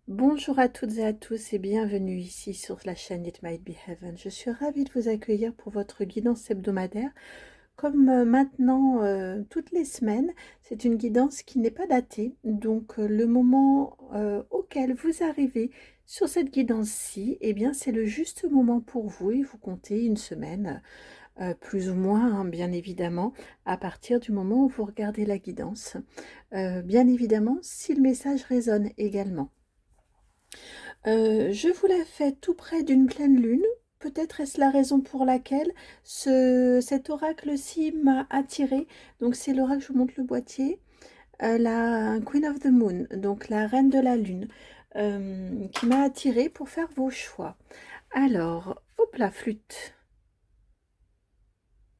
Bonjour à toutes et à tous et bienvenue ici sur la chaîne It Might Be Heaven. Je suis ravie de vous accueillir pour votre guidance hebdomadaire. Comme maintenant toutes les semaines, c'est une guidance qui n'est pas datée. Donc le moment auquel vous arrivez sur cette guidance-ci, eh bien c'est le juste moment pour vous et vous comptez une semaine plus ou moins, hein, bien évidemment, à partir du moment où vous regardez la guidance. Bien évidemment, si le message résonne également. Je vous la fais tout près d'une pleine lune. Peut-être est-ce la raison pour laquelle cet oracle-ci m'a attiré. Donc c'est l'oracle, je vous montre le boîtier, la Queen of the Moon, donc la reine de la lune, qui m'a attiré pour faire vos choix. Alors, hop la flûte.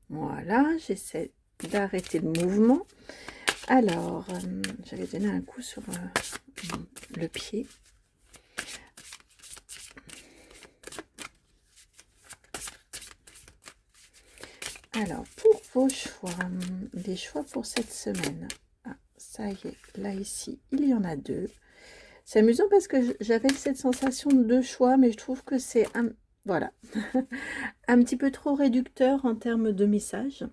Voilà, j'essaie d'arrêter le mouvement. Alors, j'avais donné un coup sur le pied. Alors, pour vos choix, des choix pour cette semaine. Ah, ça y est, là, ici, il y en a deux. C'est amusant parce que j'avais cette sensation de deux choix, mais je trouve que c'est voilà, un petit peu trop réducteur en termes de message.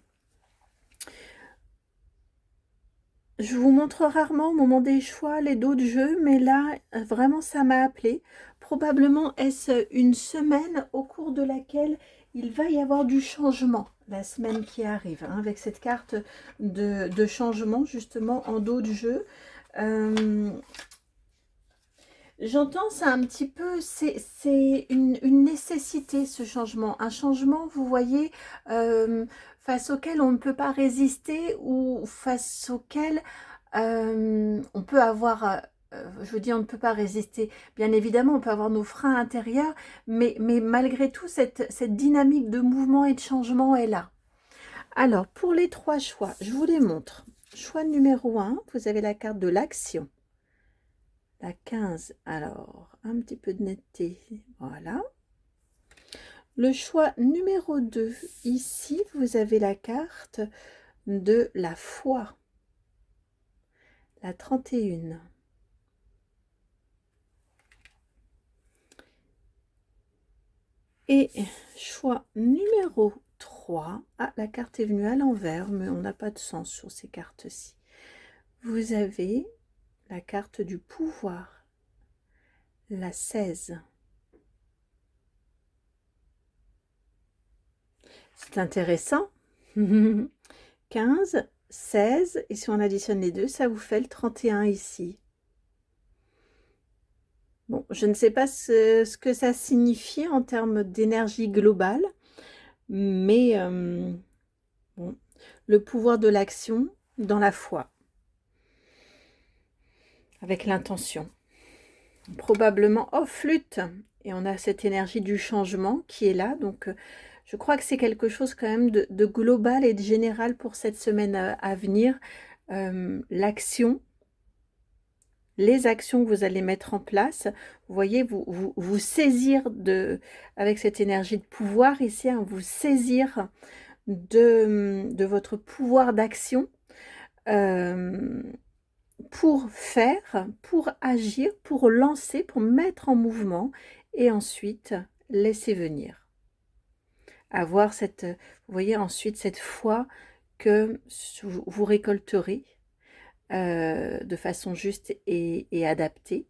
Je vous montre rarement au moment des choix les dos de jeu, mais là, vraiment, ça m'a appelé. Probablement est-ce une semaine au cours de laquelle il va y avoir du changement, la semaine qui arrive, hein, avec cette carte de changement, justement, en dos de jeu. J'entends ça un petit peu, c'est une nécessité, ce changement. Un changement, vous voyez, face auquel on ne peut pas résister ou face auquel on peut avoir, je veux dire, on ne peut pas résister. Bien évidemment, on peut avoir nos freins intérieurs, mais malgré tout, cette dynamique de mouvement et de changement est là. Alors, pour les trois choix, je vous les montre. Choix numéro 1, vous avez la carte de l'action. La 15, alors, un petit peu de netteté, voilà. Le choix numéro 2, ici, vous avez la carte de la foi. La 31. Et choix numéro 3, ah, la carte est venue à l'envers, mais on n'a pas de sens sur ces cartes-ci. Vous avez la carte du pouvoir, la 16. C'est intéressant. 15, 16, et si on additionne les deux, ça vous fait le 31 ici. Bon, je ne sais pas ce que ça signifie en termes d'énergie globale, mais bon, le pouvoir de l'action dans la foi, avec l'intention. Probablement, oh, flûte, et on a cette énergie du changement qui est là, donc je crois que c'est quelque chose quand même de global et de général pour cette semaine à venir. L'action, les actions que vous allez mettre en place, vous voyez, vous saisir avec cette énergie de pouvoir ici, hein, vous saisir de votre pouvoir d'action pour faire, pour agir, pour lancer, pour mettre en mouvement et ensuite laisser venir. Avoir cette, vous voyez, ensuite cette foi que vous récolterez de façon juste et adaptée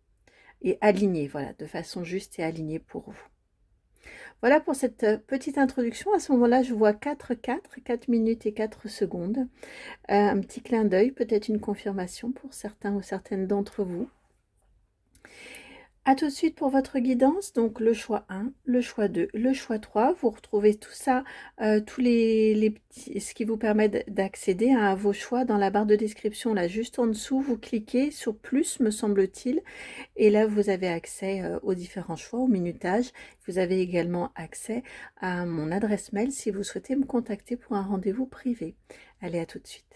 et alignée, voilà, de façon juste et alignée pour vous. Voilà pour cette petite introduction. À ce moment-là, je vois 4 minutes et 4 secondes. Un petit clin d'œil, peut-être une confirmation pour certains ou certaines d'entre vous. A tout de suite pour votre guidance, donc le choix 1, le choix 2, le choix 3. Vous retrouvez tout ça, tous les petits, ce qui vous permet d'accéder à vos choix dans la barre de description, là juste en dessous. Vous cliquez sur plus, me semble-t-il, et là vous avez accès aux différents choix, au minutage. Vous avez également accès à mon adresse mail si vous souhaitez me contacter pour un rendez-vous privé. Allez, à tout de suite.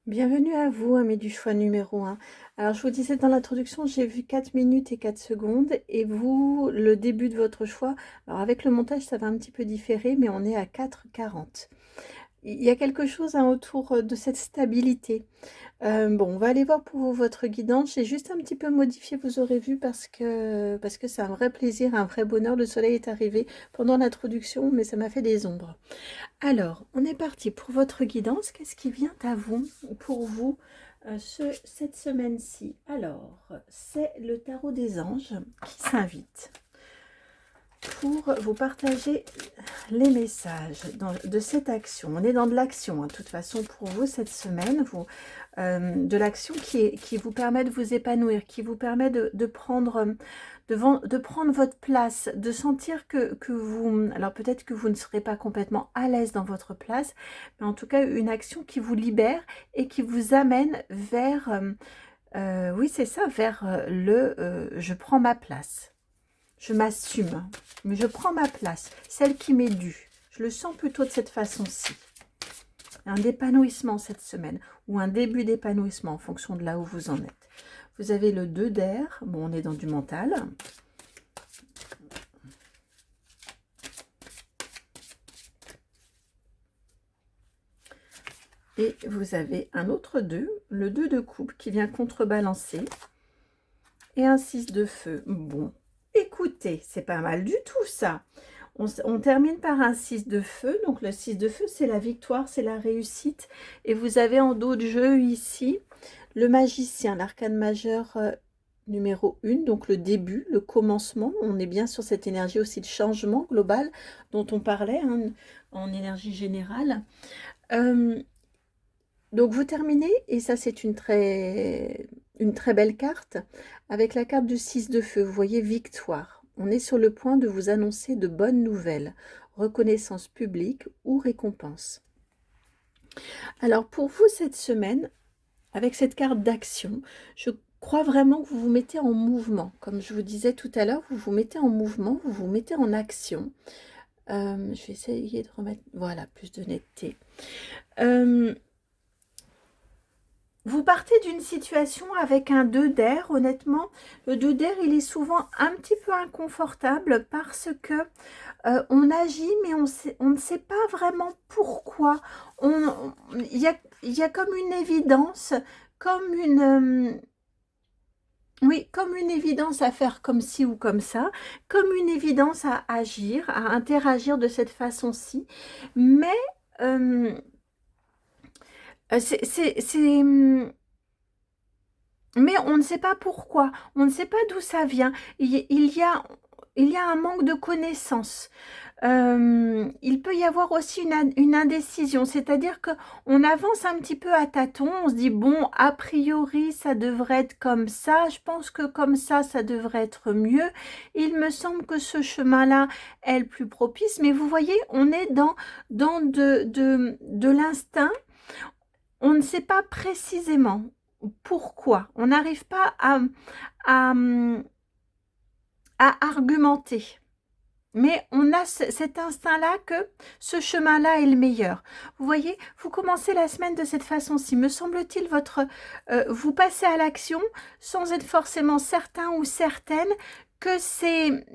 Bienvenue à vous, amis du choix numéro un. Alors, je vous disais dans l'introduction, j'ai vu 4 minutes et 4 secondes. Et vous, le début de votre choix, alors avec le montage, ça va un petit peu différer, mais on est à 4h40. Il y a quelque chose hein, autour de cette stabilité. Bon, on va aller voir pour vous votre guidance. J'ai juste un petit peu modifié, vous aurez vu, parce que c'est un vrai plaisir, un vrai bonheur. Le soleil est arrivé pendant l'introduction, mais ça m'a fait des ombres. Alors, on est parti pour votre guidance. Qu'est-ce qui vient à vous, pour vous, cette semaine-ci? Alors, c'est le tarot des anges qui s'invite pour vous partager les messages de cette action. On est dans de l'action, hein, de toute façon, pour vous, cette semaine, de l'action qui vous permet de vous épanouir, qui vous permet de prendre votre place, de sentir que vous... Alors peut-être que vous ne serez pas complètement à l'aise dans votre place, mais en tout cas, une action qui vous libère et qui vous amène vers... oui, c'est ça, vers je prends ma place. Je m'assume, mais je prends ma place, celle qui m'est due. Je le sens plutôt de cette façon-ci. Un épanouissement cette semaine, ou un début d'épanouissement en fonction de là où vous en êtes. Vous avez le 2 d'air, bon, on est dans du mental. Et vous avez un autre 2, le 2 de coupe qui vient contrebalancer. Et un 6 de feu. Bon, écoutez, c'est pas mal du tout ça. On termine par un 6 de feu. Donc le 6 de feu, c'est la victoire, c'est la réussite. Et vous avez en dos de jeu ici le magicien, l'arcane majeur numéro 1. Donc le début, le commencement. On est bien sur cette énergie aussi de changement global dont on parlait hein, en énergie générale. Donc vous terminez, et ça c'est une très belle carte, avec la carte du 6 de feu. Vous voyez, victoire. On est sur le point de vous annoncer de bonnes nouvelles, reconnaissance publique ou récompense. Alors pour vous cette semaine, avec cette carte d'action, je crois vraiment que vous vous mettez en mouvement. Comme je vous disais tout à l'heure, vous vous mettez en mouvement, vous vous mettez en action. Je vais essayer de remettre, voilà, plus de netteté. Vous partez d'une situation avec un 2 d'air, honnêtement, le 2 d'air, il est souvent un petit peu inconfortable parce que on agit, mais on ne sait pas vraiment pourquoi. Il y a comme une évidence, comme une... oui, comme une évidence à faire comme ci ou comme ça, comme une évidence à agir, à interagir de cette façon-ci, mais... mais on ne sait pas pourquoi, on ne sait pas d'où ça vient. Il y a un manque de connaissances. Il peut y avoir aussi une indécision, c'est-à-dire qu'on avance un petit peu à tâtons, on se dit bon, a priori ça devrait être comme ça, je pense que comme ça devrait être mieux, il me semble que ce chemin-là est le plus propice, mais vous voyez, on est dans de l'instinct. On ne sait pas précisément pourquoi. On n'arrive pas à argumenter. Mais on a cet instinct-là que ce chemin-là est le meilleur. Vous voyez, vous commencez la semaine de cette façon-ci. Me semble-t-il, vous passez à l'action sans être forcément certain ou certaine que c'est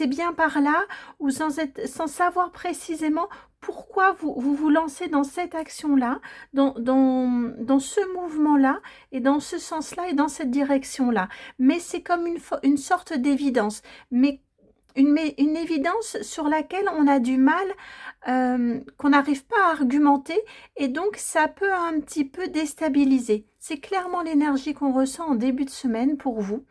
bien par là, ou sans savoir précisément pourquoi vous lancez dans cette action-là, dans ce mouvement-là, et dans ce sens-là, et dans cette direction-là. Mais c'est comme une sorte d'évidence. Mais une évidence sur laquelle on a du mal, qu'on n'arrive pas à argumenter, et donc ça peut un petit peu déstabiliser. C'est clairement l'énergie qu'on ressent en début de semaine pour vous.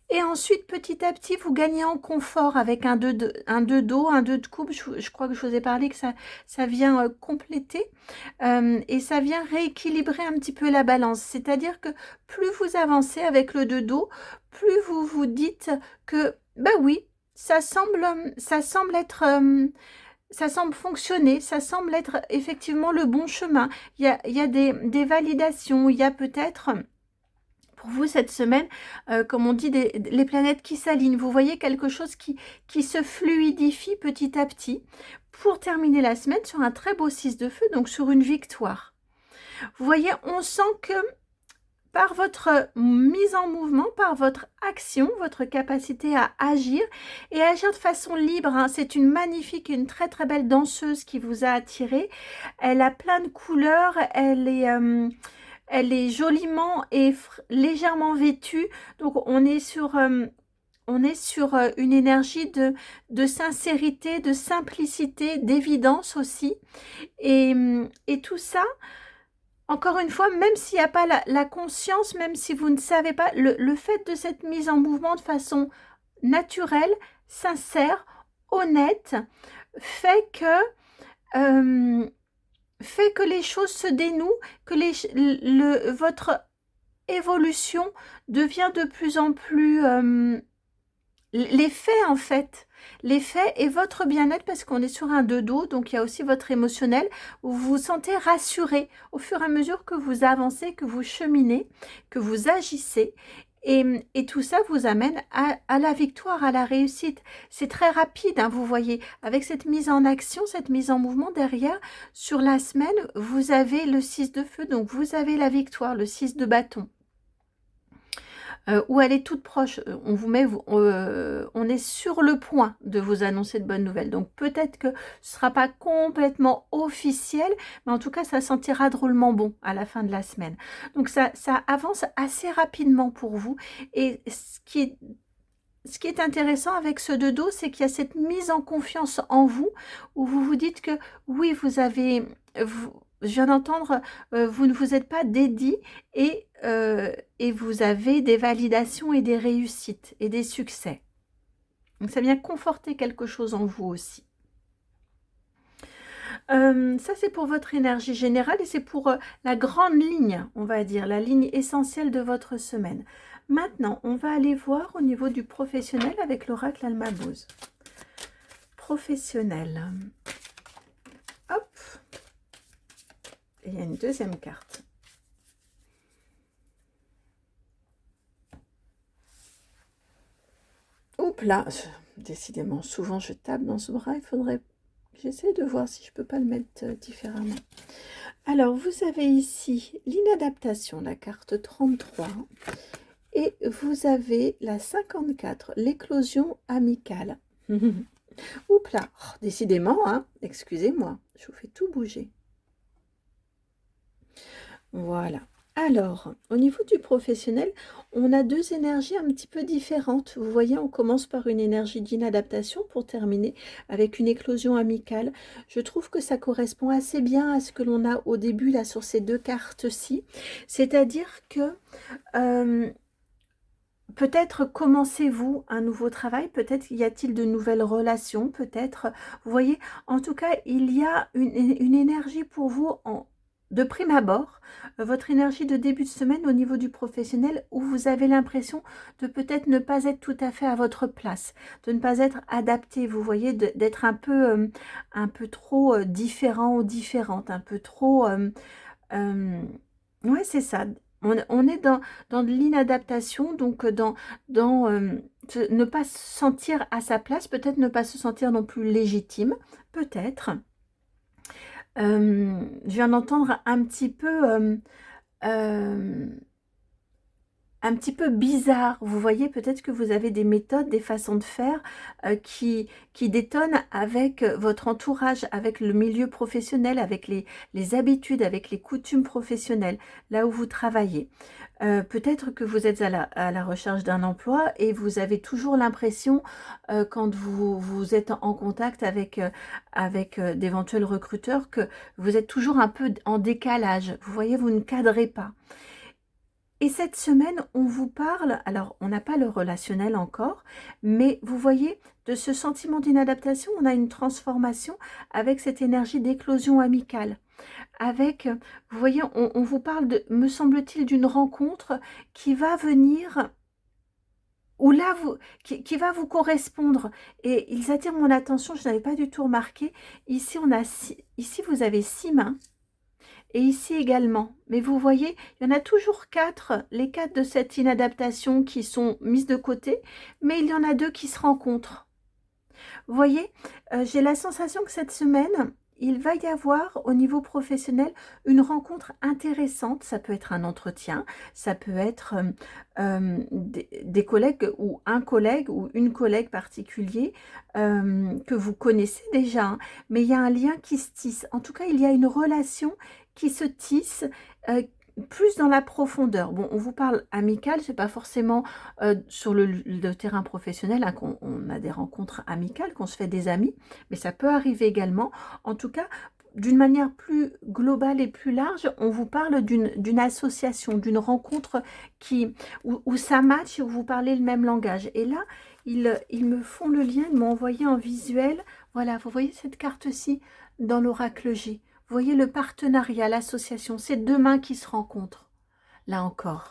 Et ensuite, petit à petit, vous gagnez en confort avec un 2 d'eau, un 2 de coupe. Je crois que je vous ai parlé que ça vient compléter et ça vient rééquilibrer un petit peu la balance. C'est-à-dire que plus vous avancez avec le 2 d'eau, plus vous vous dites que, bah oui, ça semble être... ça semble fonctionner, ça semble être effectivement le bon chemin. Il y a des validations, il y a peut-être... pour vous, cette semaine, comme on dit, les planètes qui s'alignent. Vous voyez quelque chose qui se fluidifie petit à petit pour terminer la semaine sur un très beau 6 de feu, donc sur une victoire. Vous voyez, on sent que par votre mise en mouvement, par votre action, votre capacité à agir et agir de façon libre, hein. C'est une magnifique, une très très belle danseuse qui vous a attiré. Elle a plein de couleurs, elle est joliment et légèrement vêtue. Donc on est sur une énergie de sincérité, de simplicité, d'évidence aussi. Et tout ça, encore une fois, même s'il n'y a pas la conscience, même si vous ne savez pas, le fait de cette mise en mouvement de façon naturelle, sincère, honnête, fait que, les choses se dénouent, que votre évolution devient de plus en plus... les faits en fait, les faits et votre bien-être, parce qu'on est sur un deux dos, donc il y a aussi votre émotionnel, où vous vous sentez rassuré au fur et à mesure que vous avancez, que vous cheminez, que vous agissez, et tout ça vous amène à la victoire, à la réussite. C'est très rapide, hein, vous voyez, avec cette mise en action, cette mise en mouvement derrière, sur la semaine, vous avez le 6 de feu, donc vous avez la victoire, le 6 de bâton. Où elle est toute proche, on est sur le point de vous annoncer de bonnes nouvelles. Donc peut-être que ce ne sera pas complètement officiel, mais en tout cas, ça sentira drôlement bon à la fin de la semaine. Donc ça avance assez rapidement pour vous. Et ce qui est intéressant avec ce deux dos, c'est qu'il y a cette mise en confiance en vous, où vous vous dites que oui, je viens d'entendre, vous ne vous êtes pas dédié et vous avez des validations et des réussites et des succès. Donc ça vient conforter quelque chose en vous aussi. Ça c'est pour votre énergie générale et c'est pour la grande ligne, on va dire, la ligne essentielle de votre semaine. Maintenant, on va aller voir au niveau du professionnel avec l'oracle Almabose. Professionnel. Hop. Et il y a une deuxième carte. Oups là, décidément, souvent je tape dans ce bras, il faudrait... J'essaie de voir si je peux pas le mettre différemment. Alors, vous avez ici l'inadaptation, la carte 33. Et vous avez la 54, l'éclosion amicale. Oups là, oh, décidément, hein, excusez-moi, je vous fais tout bouger. Voilà. Alors, au niveau du professionnel, on a deux énergies un petit peu différentes. Vous voyez, on commence par une énergie d'inadaptation pour terminer avec une éclosion amicale. Je trouve que ça correspond assez bien à ce que l'on a au début là sur ces deux cartes-ci. C'est-à-dire que peut-être commencez-vous un nouveau travail, peut-être y a-t-il de nouvelles relations, peut-être, vous voyez, en tout cas, il y a une énergie pour vous de prime abord, votre énergie de début de semaine au niveau du professionnel où vous avez l'impression de peut-être ne pas être tout à fait à votre place, de ne pas être adapté, vous voyez, d'être un peu trop différent ou différente, un peu trop... ouais, c'est ça. On est dans de l'inadaptation, donc ne pas se sentir à sa place, peut-être ne pas se sentir non plus légitime, peut-être. Je viens d'entendre un petit peu bizarre. Vous voyez, peut-être que vous avez des méthodes, des façons de faire qui détonnent avec votre entourage, avec le milieu professionnel, avec les habitudes, avec les coutumes professionnelles, là où vous travaillez. Peut-être que vous êtes à la recherche d'un emploi et vous avez toujours l'impression, quand vous êtes en contact avec d'éventuels recruteurs, que vous êtes toujours un peu en décalage. Vous voyez, vous ne cadrez pas. Et cette semaine, on vous parle, alors on n'a pas le relationnel encore, mais vous voyez, de ce sentiment d'inadaptation, on a une transformation avec cette énergie d'éclosion amicale. Avec, vous voyez, on vous parle, me semble-t-il, d'une rencontre qui va venir, ou là, qui va vous correspondre. Et ils attirent mon attention, je n'avais pas du tout remarqué. Ici, ici vous avez 6 mains. Et ici également. Mais vous voyez, il y en a toujours 4, les 4 de cette inadaptation qui sont mises de côté, mais il y en a 2 qui se rencontrent. Vous voyez, j'ai la sensation que cette semaine, il va y avoir au niveau professionnel une rencontre intéressante. Ça peut être un entretien, ça peut être des collègues ou un collègue ou une collègue particulier que vous connaissez déjà, hein, mais il y a un lien qui se tisse. En tout cas, il y a une relation qui se tisse euh, plus dans la profondeur. Bon, on vous parle amical, c'est pas forcément sur le terrain professionnel hein, qu'on on a des rencontres amicales, qu'on se fait des amis, mais ça peut arriver également. En tout cas, d'une manière plus globale et plus large, on vous parle d'une association, d'une rencontre où ça match et où vous parlez le même langage. Et là, ils me font le lien, ils m'ont envoyé en visuel. Voilà, vous voyez cette carte-ci dans l'oracle J. Vous voyez le partenariat, l'association, c'est deux mains qui se rencontrent. Là encore.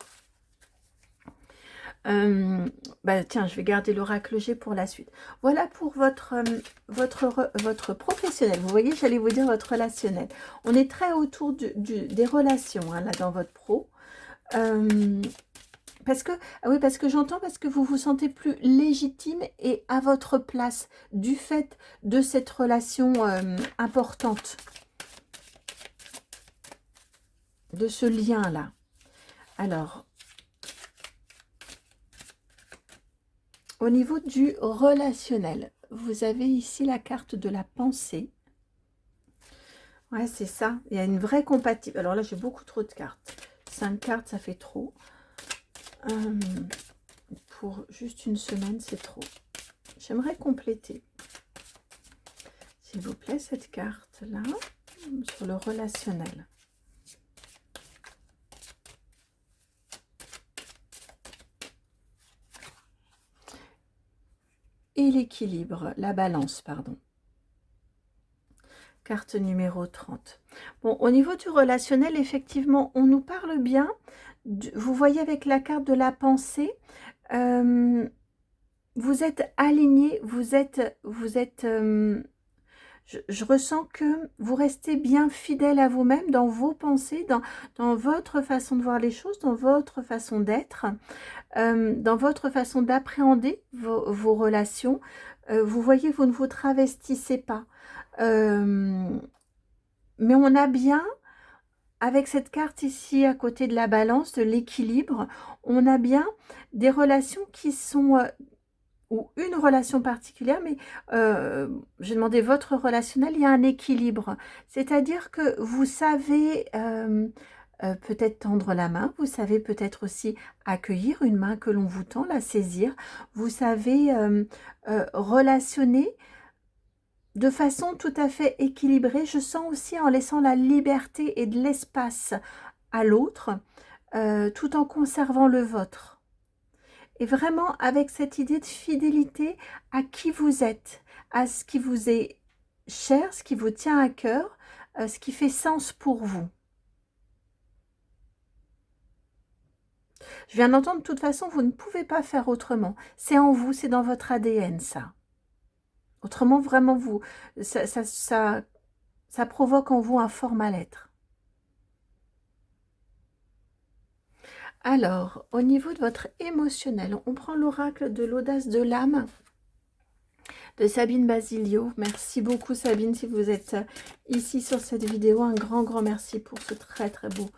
Bah tiens, je vais garder l'oracle G pour la suite. Voilà pour votre professionnel. Vous voyez, j'allais vous dire votre relationnel. On est très autour des relations, hein, là, dans votre pro. Parce que, ah oui, parce que j'entends, parce que vous vous sentez plus légitime et à votre place du fait de cette relation importante, de ce lien-là. Alors, au niveau du relationnel, vous avez ici la carte de la pensée. Ouais, c'est ça. Il y a une vraie compatibilité. Alors là, j'ai beaucoup trop de cartes. 5 cartes, ça fait trop. Pour juste une semaine, c'est trop. J'aimerais compléter. S'il vous plaît, cette carte-là, sur le relationnel. Et l'équilibre, la balance, pardon. Carte numéro 30. Bon, au niveau du relationnel, effectivement, on nous parle bien. Vous voyez avec la carte de la pensée, vous êtes aligné, je ressens que vous restez bien fidèle à vous-même dans vos pensées, dans votre façon de voir les choses, dans votre façon d'être, dans votre façon d'appréhender vos relations. Vous voyez, vous ne vous travestissez pas. Mais on a bien, avec cette carte ici à côté de la balance, de l'équilibre, on a bien des relations qui sont, ou une relation particulière, mais j'ai demandé votre relationnel, il y a un équilibre. C'est-à-dire que vous savez peut-être tendre la main, vous savez peut-être aussi accueillir une main que l'on vous tend, la saisir, vous savez relationner de façon tout à fait équilibrée. Je sens aussi en laissant la liberté et de l'espace à l'autre, tout en conservant le vôtre. Et vraiment avec cette idée de fidélité à qui vous êtes, à ce qui vous est cher, ce qui vous tient à cœur, ce qui fait sens pour vous. Je viens d'entendre, de toute façon, vous ne pouvez pas faire autrement. C'est en vous, c'est dans votre ADN, ça. Autrement, vraiment, ça provoque en vous un fort mal-être. Alors, au niveau de votre émotionnel, on prend l'oracle de l'audace de l'âme de Sabine Basilio. Merci beaucoup Sabine si vous êtes ici sur cette vidéo. Un grand merci pour ce très beau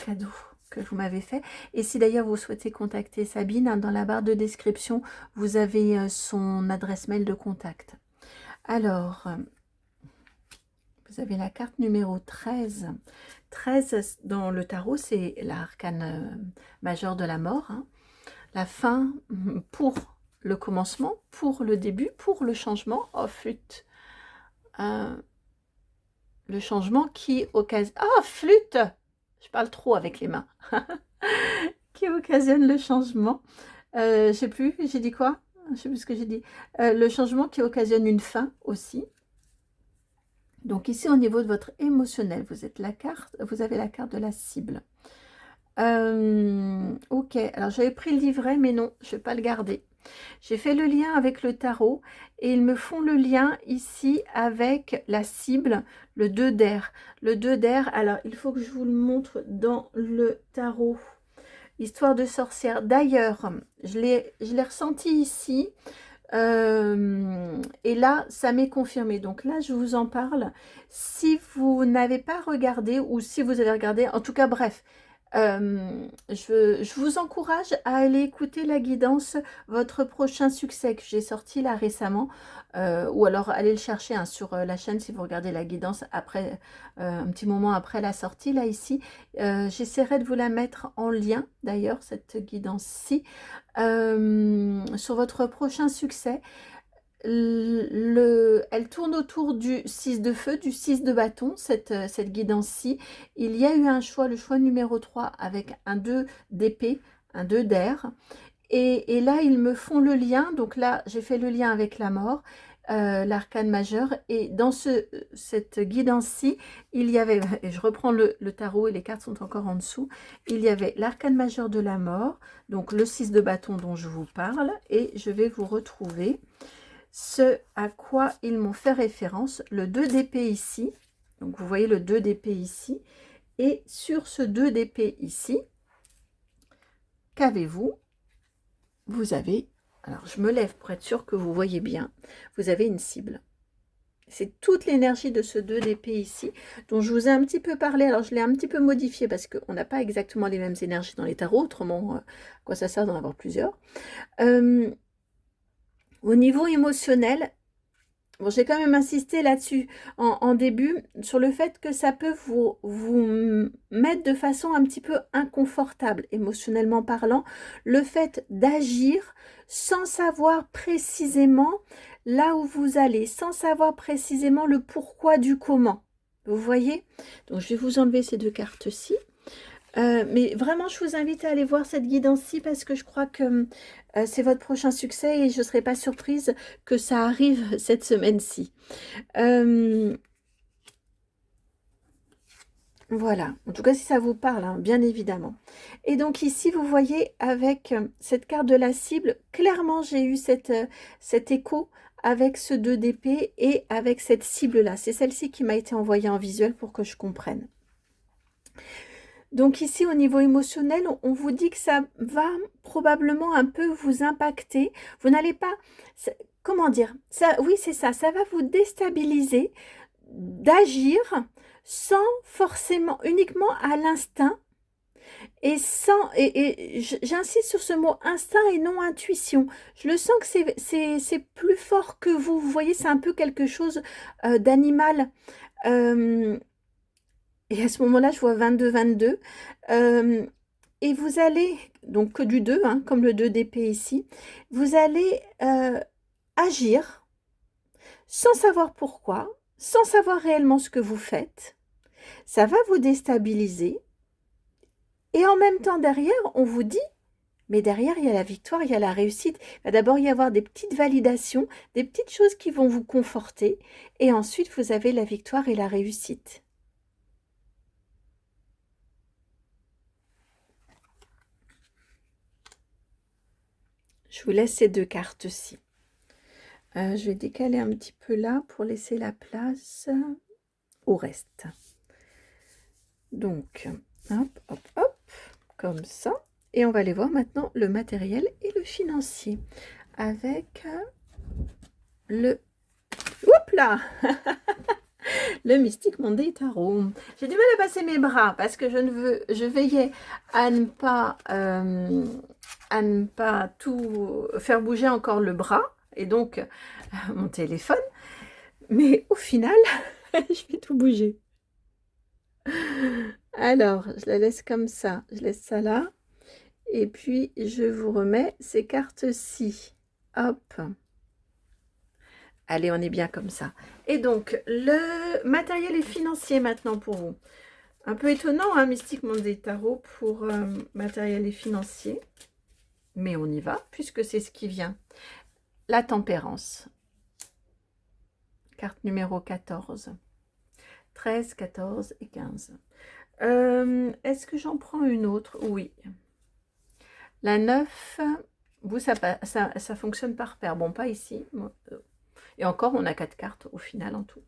cadeau que vous m'avez fait. Et si d'ailleurs vous souhaitez contacter Sabine, hein, dans la barre de description, vous avez son adresse mail de contact. Alors, vous avez la carte numéro 13. 13 dans le tarot, c'est l'arcane majeur de la mort. Hein. La fin pour le commencement, pour le début, pour le changement. Oh, flûte. Le changement qui occasionne... Oh, flûte. Je parle trop avec les mains. Qui occasionne le changement. Je sais plus, j'ai dit quoi? Je sais plus ce que j'ai dit. Le changement qui occasionne une fin aussi. Donc ici, au niveau de votre émotionnel, vous avez la carte de la cible. Ok, alors j'avais pris le livret, mais non, je ne vais pas le garder. J'ai fait le lien avec le tarot et ils me font le lien ici avec la cible, le 2 d'air. Le 2 d'air, alors il faut que je vous le montre dans le tarot. Histoire de sorcière. D'ailleurs, je l'ai ressenti ici. Et là, ça m'est confirmé. Donc là, je vous en parle. Si vous n'avez pas regardé ou si vous avez regardé, en tout cas, bref, je vous encourage à aller écouter la guidance Votre prochain succès que j'ai sorti là récemment, ou alors allez le chercher hein, sur la chaîne si vous regardez la guidance après, un petit moment après la sortie là ici. J'essaierai de vous la mettre en lien d'ailleurs, cette guidance-ci. Sur votre prochain succès, elle tourne autour du 6 de feu, du 6 de bâton, cette guidance-ci. Il y a eu un choix, le choix numéro 3 avec un 2 d'épée, un 2 d'air. Et là, ils me font le lien. Donc là, j'ai fait le lien avec la mort, l'arcane majeur. Et dans cette guidance-ci, il y avait, et je reprends le tarot et les cartes sont encore en dessous, il y avait l'arcane majeur de la mort, donc le 6 de bâton dont je vous parle. Et je vais vous retrouver ce à quoi ils m'ont fait référence, le 2 d'épée ici. Donc vous voyez le 2 d'épée ici. Et sur ce 2 d'épée ici, qu'avez-vous? Vous avez, alors je me lève pour être sûr que vous voyez bien, vous avez une cible. C'est toute l'énergie de ce 2 d'épée ici, dont je vous ai un petit peu parlé. Alors je l'ai un petit peu modifié parce qu'on n'a pas exactement les mêmes énergies dans les tarots, autrement, à quoi ça sert d'en avoir plusieurs. Au niveau émotionnel, bon, j'ai quand même insisté là-dessus en début, sur le fait que ça peut vous mettre de façon un petit peu inconfortable, émotionnellement parlant, le fait d'agir sans savoir précisément là où vous allez, sans savoir précisément le pourquoi du comment. Vous voyez? Donc, je vais vous enlever ces deux cartes-ci. Mais vraiment, je vous invite à aller voir cette guidance-ci parce que je crois que c'est votre prochain succès et je ne serai pas surprise que ça arrive cette semaine-ci. Voilà, en tout cas si ça vous parle, hein, bien évidemment. Et donc ici, vous voyez avec cette carte de la cible, clairement j'ai eu cet écho avec ce 2 d'épée et avec cette cible-là. C'est celle-ci qui m'a été envoyée en visuel pour que je comprenne. Donc ici, au niveau émotionnel, on vous dit que ça va probablement un peu vous impacter. Vous n'allez pas... Comment dire ça, oui, c'est ça. Ça va vous déstabiliser d'agir sans forcément, uniquement à l'instinct. Et j'insiste sur ce mot instinct et non intuition. Je le sens que c'est plus fort que vous. Vous voyez, c'est un peu quelque chose d'animal. Et à ce moment-là, je vois 22-22. Et vous allez, donc que du 2, hein, comme le 2 d'épée ici, vous allez agir sans savoir pourquoi, sans savoir réellement ce que vous faites. Ça va vous déstabiliser. Et en même temps, derrière, on vous dit, mais derrière, il y a la victoire, il y a la réussite. Il va d'abord y avoir des petites validations, des petites choses qui vont vous conforter. Et ensuite, vous avez la victoire et la réussite. Je vous laisse ces deux cartes-ci. Je vais décaler un petit peu là pour laisser la place au reste. Donc, hop, hop, hop, comme ça. Et on va aller voir maintenant le matériel et le financier. Avec le... Oups là le Mystic Monday Tarot. J'ai du mal à passer mes bras parce que je veillais à ne pas tout faire bouger encore le bras et donc mon téléphone. Mais au final, je vais tout bouger. Alors, je la laisse comme ça. Je laisse ça là. Et puis, je vous remets ces cartes-ci. Hop. Allez, on est bien comme ça. Et donc, le matériel est financier maintenant pour vous. Un peu étonnant, hein, Mystic Monday Tarot pour matériel et financier. Mais on y va, puisque c'est ce qui vient. La tempérance. Carte numéro 14. 13, 14 et 15. Est-ce que j'en prends une autre? Oui. La 9, vous, ça fonctionne par paire. Bon, pas ici. Et encore, on a 4 cartes au final en tout.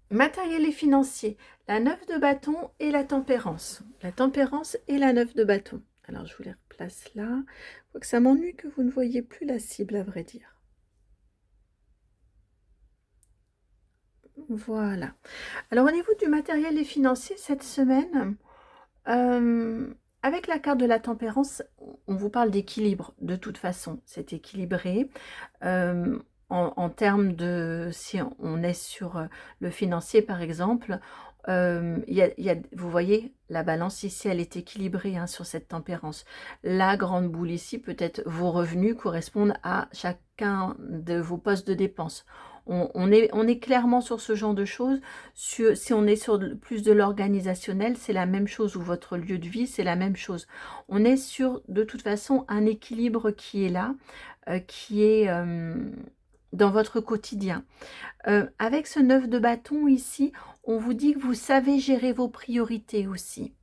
Matériel et financier. La 9 de bâton et la tempérance. La tempérance et la 9 de bâton. Alors, je vous les replace là. Quoique ça m'ennuie que vous ne voyez plus la cible, à vrai dire. Voilà. Alors, au niveau du matériel et financier, cette semaine, avec la carte de la tempérance, on vous parle d'équilibre. De toute façon, c'est équilibré. En termes de, si on est sur le financier par exemple, vous voyez, la balance ici, elle est équilibrée hein, sur cette tempérance. La grande boule ici, peut-être vos revenus correspondent à chacun de vos postes de dépenses. On est clairement sur ce genre de choses. Si on est sur plus de l'organisationnel, c'est la même chose, ou votre lieu de vie, c'est la même chose. On est sur, de toute façon, un équilibre qui est là, qui est dans votre quotidien. Avec ce 9 de bâton ici, on vous dit que vous savez gérer vos priorités aussi.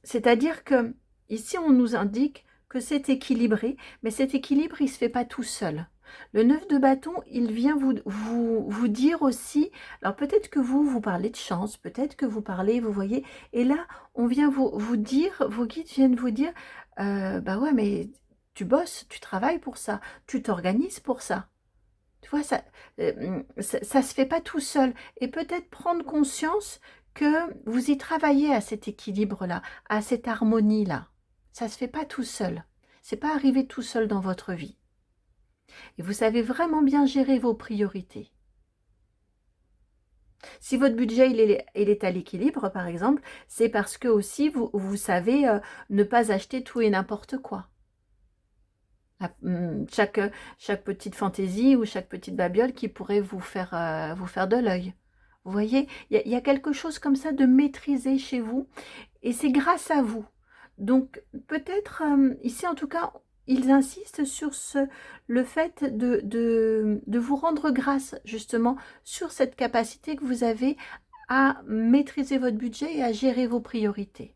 C'est-à-dire que ici, on nous indique que c'est équilibré, mais cet équilibre, il ne se fait pas tout seul. Le 9 de bâton, il vient vous dire aussi, alors peut-être que vous parlez de chance, peut-être que vous parlez, vous voyez, et là, on vient vous dire, vos guides viennent vous dire, bah ouais, mais tu bosses, tu travailles pour ça, tu t'organises pour ça. Tu vois, ça se fait pas tout seul. Et peut-être prendre conscience que vous y travaillez à cet équilibre-là, à cette harmonie-là. Ça se fait pas tout seul. C'est pas arrivé tout seul dans votre vie. Et vous savez vraiment bien gérer vos priorités. Si votre budget il est à l'équilibre, par exemple, c'est parce que aussi vous savez ne pas acheter tout et n'importe quoi. Chaque petite fantaisie ou chaque petite babiole qui pourrait vous faire de l'œil. Vous voyez, il y a quelque chose comme ça de maîtrisé chez vous et c'est grâce à vous. Donc peut-être, ici en tout cas, ils insistent sur le fait de vous rendre grâce justement sur cette capacité que vous avez à maîtriser votre budget et à gérer vos priorités.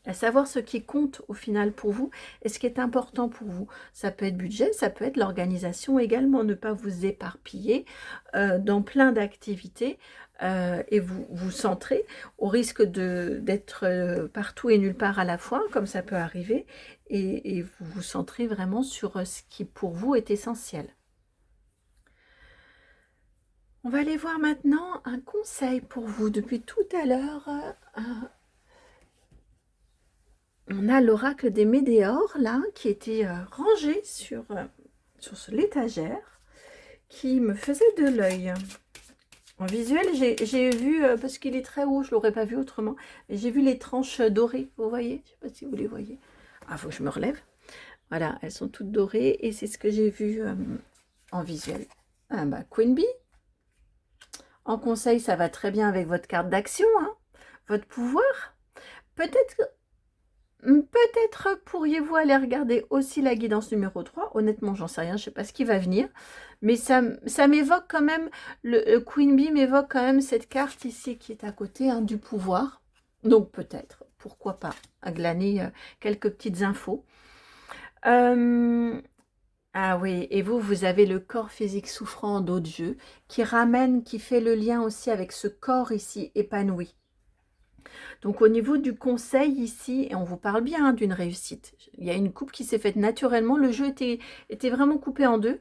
À savoir ce qui compte au final pour vous et ce qui est important pour vous. Ça peut être budget, ça peut être l'organisation également, ne pas vous éparpiller dans plein d'activités et vous centrer au risque d'être partout et nulle part à la fois, comme ça peut arriver, et vous vous centrez vraiment sur ce qui pour vous est essentiel. On va aller voir maintenant un conseil pour vous. Depuis tout à l'heure, on a l'oracle des météores là qui était rangé sur l'étagère, qui me faisait de l'œil. En visuel, j'ai vu, parce qu'il est très haut, je ne l'aurais pas vu autrement, mais j'ai vu les tranches dorées, vous voyez, je ne sais pas si vous les voyez. Ah, faut que je me relève. Voilà, elles sont toutes dorées et c'est ce que j'ai vu en visuel. Ah bah, Queen Bee. En conseil, ça va très bien avec votre carte d'action, hein, votre pouvoir. Peut-être pourriez-vous aller regarder aussi la guidance numéro 3. Honnêtement, j'en sais rien, je ne sais pas ce qui va venir. Mais ça m'évoque quand même, le Queen Bee m'évoque quand même cette carte ici qui est à côté hein, du pouvoir. Donc peut-être, pourquoi pas, à glaner quelques petites infos. Ah oui, et vous avez le corps physique souffrant d'autres jeux qui ramène, qui fait le lien aussi avec ce corps ici épanoui. Donc au niveau du conseil ici, et on vous parle bien hein, d'une réussite, il y a une coupe qui s'est faite naturellement, le jeu était vraiment coupé en deux,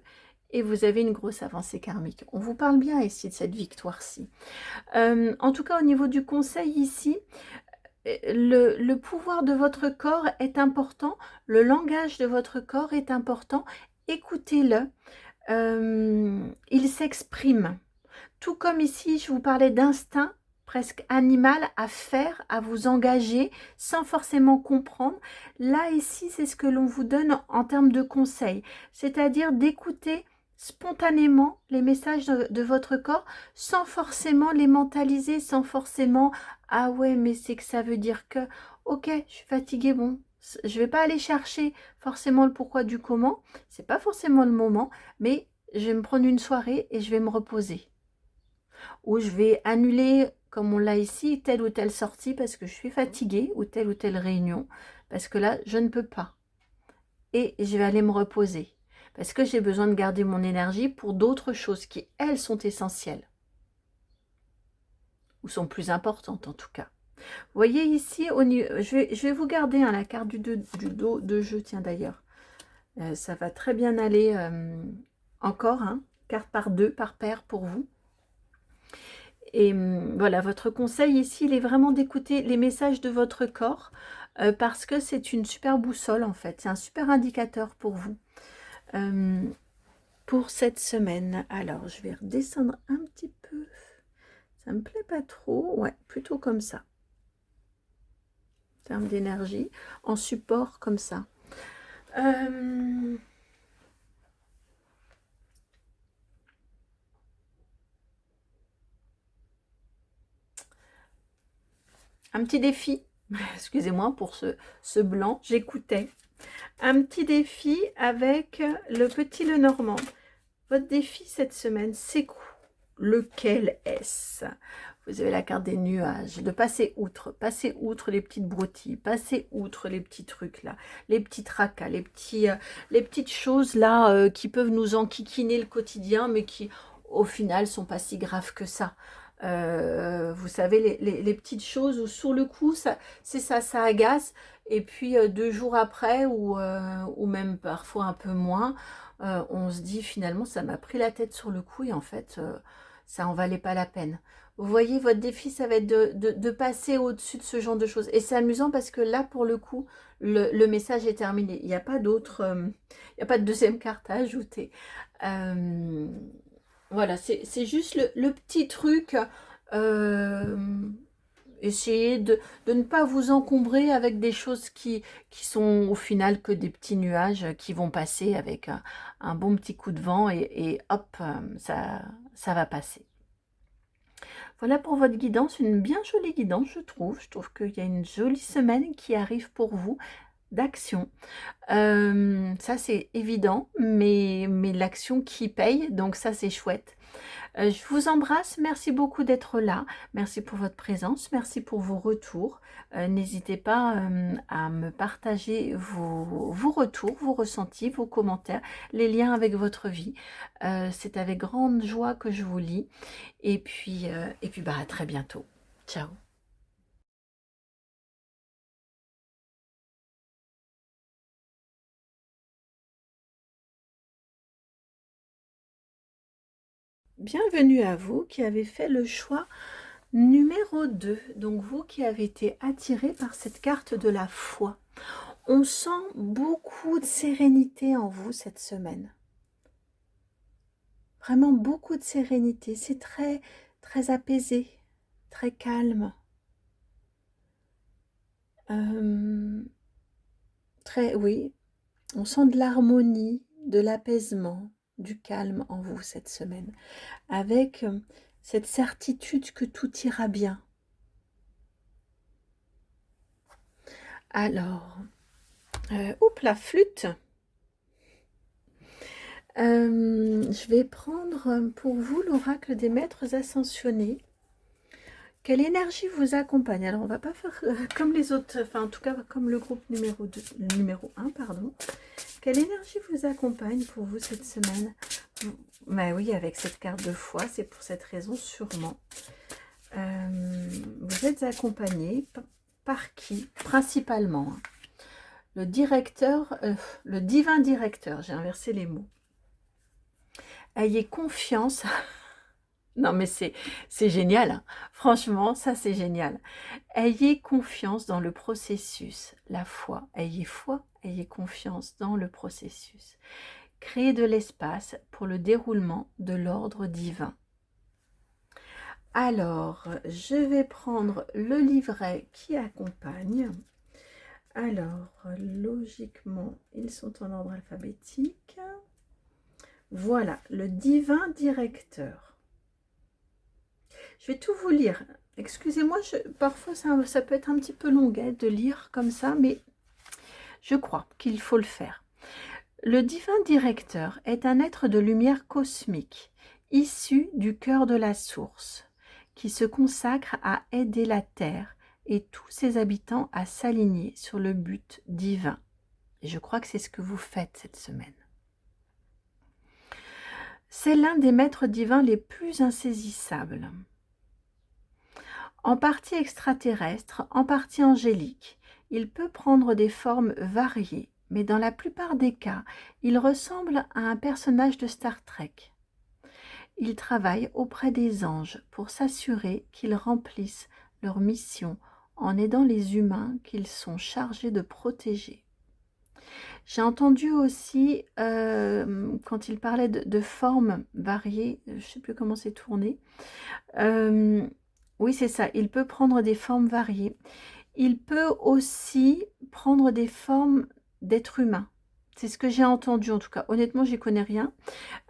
et vous avez une grosse avancée karmique. On vous parle bien ici de cette victoire-ci. En tout cas, au niveau du conseil ici, le pouvoir de votre corps est important, le langage de votre corps est important, écoutez-le, il s'exprime. Tout comme ici, je vous parlais d'instinct, presque animal, à faire, à vous engager, sans forcément comprendre. Là, ici, c'est ce que l'on vous donne en termes de conseils, c'est-à-dire d'écouter spontanément les messages de votre corps, sans forcément les mentaliser, sans forcément « Ah ouais, mais c'est que ça veut dire que, ok, je suis fatiguée, bon, je vais pas aller chercher forcément le pourquoi du comment, c'est pas forcément le moment, mais je vais me prendre une soirée et je vais me reposer. » Ou je vais annuler, comme on l'a ici, telle ou telle sortie parce que je suis fatiguée, ou telle réunion, parce que là, je ne peux pas. Et je vais aller me reposer, parce que j'ai besoin de garder mon énergie pour d'autres choses qui, elles, sont essentielles. Ou sont plus importantes en tout cas. Vous voyez ici, je vais vous garder hein, la carte du dos de jeu, tiens d'ailleurs. Ça va très bien aller encore, hein, carte par deux, par paire pour vous. Et voilà, votre conseil ici, il est vraiment d'écouter les messages de votre corps parce que c'est une super boussole en fait, c'est un super indicateur pour vous. Pour cette semaine, alors je vais redescendre un petit peu, ça me plaît pas trop, ouais, plutôt comme ça. En termes d'énergie, en support comme ça. Un petit défi, excusez-moi pour ce blanc, j'écoutais. Un petit défi avec le petit Lenormand. Votre défi cette semaine, c'est quoi? Lequel est-ce? Vous avez la carte des nuages, de passer outre les petites broutilles, passer outre les petits trucs là, les petits tracas, les petites choses là qui peuvent nous enquiquiner le quotidien, mais qui au final sont pas si graves que ça. Vous savez, les petites choses où sur le coup, c'est ça, ça agace, et puis 2 jours après, ou même parfois un peu moins, on se dit finalement, ça m'a pris la tête sur le coup, et en fait, ça en valait pas la peine. Vous voyez, votre défi, ça va être de passer au-dessus de ce genre de choses. Et c'est amusant parce que là, pour le coup, le message est terminé. Il n'y a pas d'autre, il n'y a pas de deuxième carte à ajouter. Voilà, c'est juste le petit truc. Essayez de ne pas vous encombrer avec des choses qui sont au final que des petits nuages qui vont passer avec un bon petit coup de vent et hop, ça va passer. Voilà pour votre guidance, une bien jolie guidance, je trouve. Je trouve qu'il y a une jolie semaine qui arrive pour vous d'action. Ça, c'est évident, mais l'action qui paye, donc ça, c'est chouette. Je vous embrasse, merci beaucoup d'être là, merci pour votre présence, merci pour vos retours. N'hésitez pas à me partager vos retours, vos ressentis, vos commentaires, les liens avec votre vie. C'est avec grande joie que je vous lis. Et puis bah, à très bientôt. Ciao. Bienvenue à vous qui avez fait le choix numéro 2. Donc vous qui avez été attiré par cette carte de la foi. On sent beaucoup de sérénité en vous cette semaine. Vraiment beaucoup de sérénité. C'est très, très apaisé, très calme. Oui, on sent de l'harmonie, de l'apaisement, du calme en vous cette semaine. Avec cette certitude que tout ira bien. Alors, oups, la flûte. Je vais prendre pour vous l'oracle des maîtres ascensionnés. Quelle énergie vous accompagne? Alors, on va pas faire comme les autres, enfin, en tout cas, comme le groupe numéro 1, pardon. Quelle énergie vous accompagne pour vous cette semaine? Bah oui, avec cette carte de foi, c'est pour cette raison, sûrement. Vous êtes accompagné par qui? Principalement, hein. Le directeur, le divin directeur, j'ai inversé les mots. Ayez confiance. Non, mais c'est génial, hein. Franchement, ça, c'est génial. Ayez confiance dans le processus, la foi. Ayez foi, ayez confiance dans le processus. Créez de l'espace pour le déroulement de l'ordre divin. Alors, je vais prendre le livret qui accompagne. Alors, logiquement, ils sont en ordre alphabétique. Voilà, le divin directeur. Je vais tout vous lire. Excusez-moi, parfois ça peut être un petit peu long de lire comme ça, mais je crois qu'il faut le faire. Le divin directeur est un être de lumière cosmique, issu du cœur de la source, qui se consacre à aider la Terre et tous ses habitants à s'aligner sur le but divin. Et je crois que c'est ce que vous faites cette semaine. C'est l'un des maîtres divins les plus insaisissables. En partie extraterrestre, en partie angélique, il peut prendre des formes variées, mais dans la plupart des cas, il ressemble à un personnage de Star Trek. Il travaille auprès des anges pour s'assurer qu'ils remplissent leur mission en aidant les humains qu'ils sont chargés de protéger. J'ai entendu aussi, quand il parlait de formes variées, je ne sais plus comment c'est tourné, oui c'est ça, il peut prendre des formes variées. Il peut aussi prendre des formes d'êtres humains. C'est ce que j'ai entendu en tout cas. Honnêtement, j'y connais rien.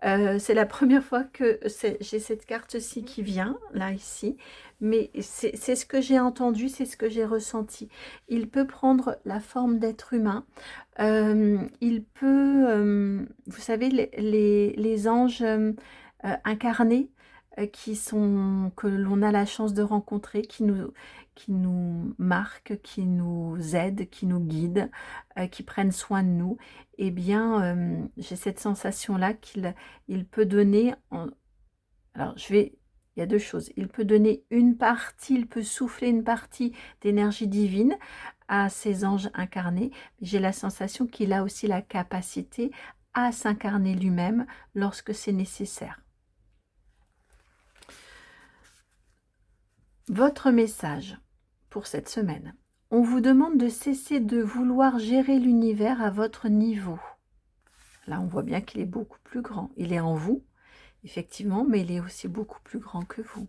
C'est la première fois que j'ai cette carte-ci qui vient, là, ici. Mais c'est ce que j'ai entendu, c'est ce que j'ai ressenti. Il peut prendre la forme d'être humain. Il peut, vous savez, les anges incarnés que l'on a la chance de rencontrer, qui nous marquent, qui nous aident, qui nous guident, qui prennent soin de nous, eh bien, j'ai cette sensation-là qu'il peut donner... Alors, il y a deux choses. Il peut donner une partie, il peut souffler une partie d'énergie divine à ses anges incarnés. J'ai la sensation qu'il a aussi la capacité à s'incarner lui-même lorsque c'est nécessaire. Votre message pour cette semaine. On vous demande de cesser de vouloir gérer l'univers à votre niveau. Là, on voit bien qu'il est beaucoup plus grand. Il est en vous, effectivement, mais il est aussi beaucoup plus grand que vous.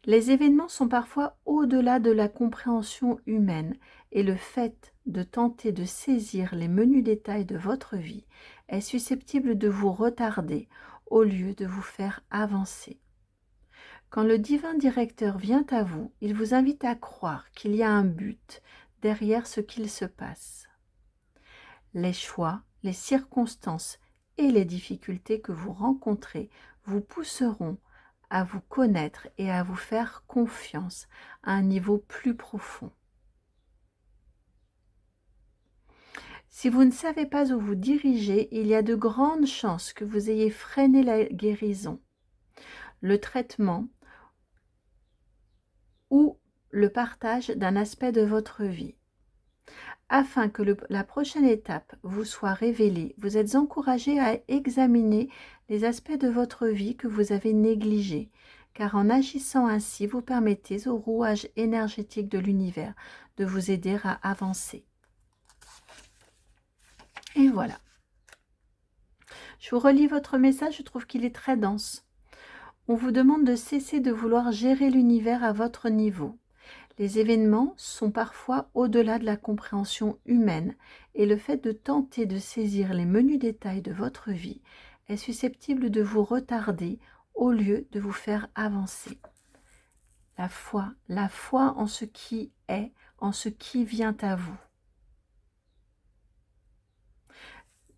Les événements sont parfois au-delà de la compréhension humaine et le fait de tenter de saisir les menus détails de votre vie est susceptible de vous retarder au lieu de vous faire avancer. Quand le divin directeur vient à vous, il vous invite à croire qu'il y a un but derrière ce qu'il se passe. Les choix, les circonstances et les difficultés que vous rencontrez vous pousseront à vous connaître et à vous faire confiance à un niveau plus profond. Si vous ne savez pas où vous diriger, il y a de grandes chances que vous ayez freiné la guérison, le traitement ou le partage d'un aspect de votre vie. Afin que la prochaine étape vous soit révélée, vous êtes encouragé à examiner les aspects de votre vie que vous avez négligés, car en agissant ainsi, vous permettez au rouage énergétique de l'univers de vous aider à avancer. Et voilà. Je vous relis votre message, je trouve qu'il est très dense. On vous demande de cesser de vouloir gérer l'univers à votre niveau. Les événements sont parfois au-delà de la compréhension humaine et le fait de tenter de saisir les menus détails de votre vie est susceptible de vous retarder au lieu de vous faire avancer. La foi en ce qui est, en ce qui vient à vous.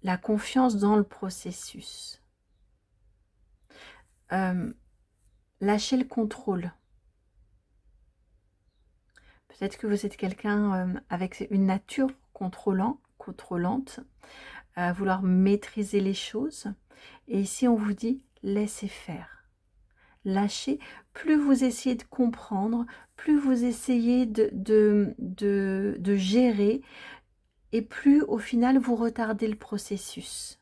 La confiance dans le processus. Lâcher le contrôle. Peut-être que vous êtes quelqu'un avec une nature contrôlante, à vouloir maîtriser les choses. Et ici, on vous dit, laissez faire. Lâchez. Plus vous essayez de comprendre, plus vous essayez de gérer, et plus, au final, vous retardez le processus.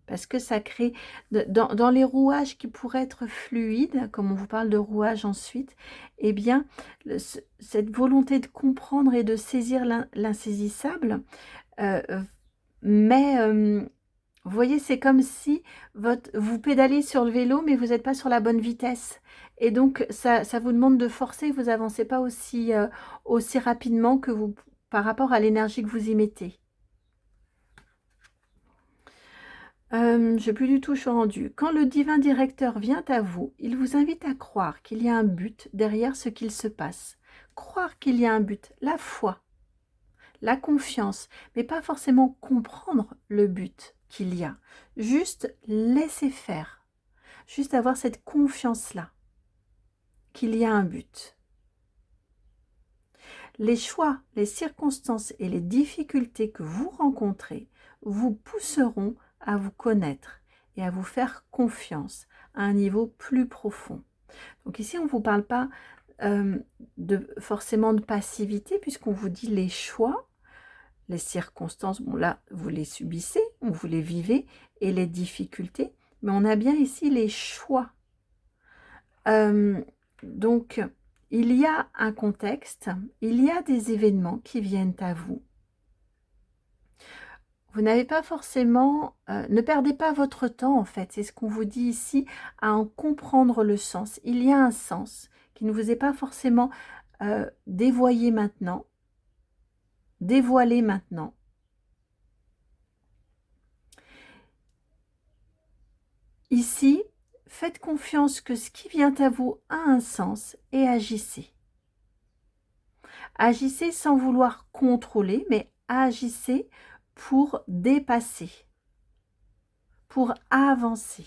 Parce que ça crée, dans les rouages qui pourraient être fluides, comme on vous parle de rouage ensuite, eh bien, cette volonté de comprendre et de saisir l'insaisissable, vous voyez, c'est comme si vous pédalez sur le vélo, mais vous n'êtes pas sur la bonne vitesse. Et donc, ça vous demande de forcer, vous n'avancez pas aussi rapidement que vous, par rapport à l'énergie que vous y mettez. Je n'ai plus du tout, je suis rendue. Quand le divin directeur vient à vous, il vous invite à croire qu'il y a un but derrière ce qu'il se passe. Croire qu'il y a un but, la foi, la confiance, mais pas forcément comprendre le but qu'il y a. Juste laisser faire. Juste avoir cette confiance-là, qu'il y a un but. Les choix, les circonstances et les difficultés que vous rencontrez vous pousseront à vous connaître et à vous faire confiance à un niveau plus profond. Donc ici, on ne vous parle pas forcément de passivité, puisqu'on vous dit les choix, les circonstances, bon là, vous les subissez, vous les vivez, et les difficultés, mais on a bien ici les choix. Donc, il y a un contexte, il y a des événements qui viennent à vous. Vous n'avez pas forcément, ne perdez pas votre temps en fait, c'est ce qu'on vous dit ici, à en comprendre le sens. Il y a un sens qui ne vous est pas forcément dévoilé maintenant, dévoilé maintenant. Ici, faites confiance que ce qui vient à vous a un sens et agissez. Agissez sans vouloir contrôler, mais agissez pour dépasser, pour avancer.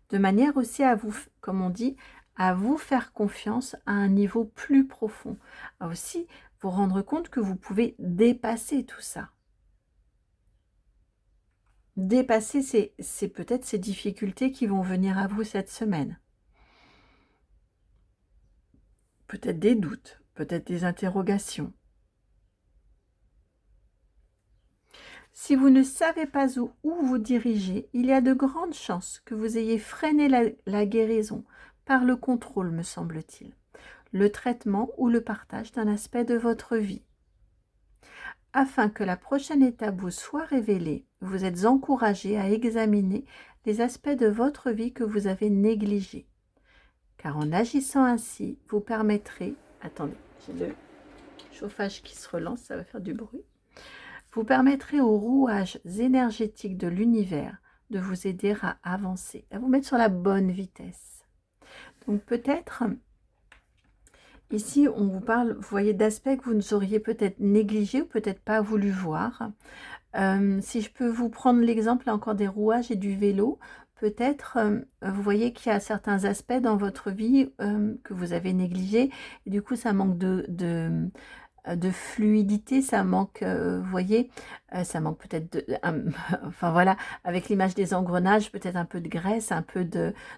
De manière aussi à vous, comme on dit, à vous faire confiance à un niveau plus profond. À aussi vous rendre compte que vous pouvez dépasser tout ça. Dépasser c'est peut-être ces difficultés qui vont venir à vous cette semaine. Peut-être des doutes, peut-être des interrogations. Si vous ne savez pas où vous diriger, il y a de grandes chances que vous ayez freiné la guérison par le contrôle, me semble-t-il, le traitement ou le partage d'un aspect de votre vie. Afin que la prochaine étape vous soit révélée, vous êtes encouragé à examiner les aspects de votre vie que vous avez négligés. Car en agissant ainsi, vous permettrez... Attendez, j'ai le chauffage qui se relance, ça va faire du bruit. Vous permettrez aux rouages énergétiques de l'univers de vous aider à avancer, à vous mettre sur la bonne vitesse. Donc peut-être, ici on vous parle, vous voyez, d'aspects que vous auriez peut-être négligés ou peut-être pas voulu voir. Si je peux vous prendre l'exemple encore des rouages et du vélo, peut-être vous voyez qu'il y a certains aspects dans votre vie que vous avez négligés et du coup ça manque de fluidité, ça manque, vous voyez, ça manque peut-être enfin voilà, avec l'image des engrenages, peut-être un peu de graisse, un peu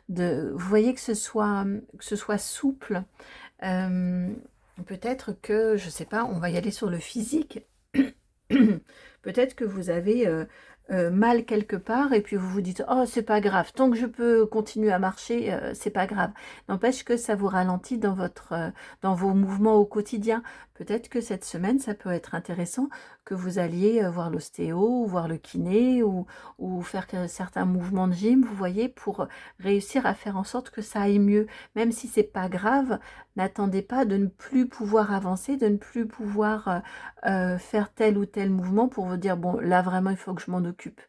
vous voyez que ce soit souple. Peut-être que, je sais pas, on va y aller sur le physique. Peut-être que vous avez mal quelque part et puis vous vous dites oh c'est pas grave, tant que je peux continuer à marcher, c'est pas grave. N'empêche que ça vous ralentit dans dans vos mouvements au quotidien. Peut-être que cette semaine ça peut être intéressant que vous alliez voir l'ostéo ou voir le kiné ou faire certains mouvements de gym, vous voyez, pour réussir à faire en sorte que ça aille mieux. Même si c'est pas grave, n'attendez pas de ne plus pouvoir avancer, de ne plus pouvoir faire tel ou tel mouvement pour vous dire bon là vraiment il faut que je m'en occupe.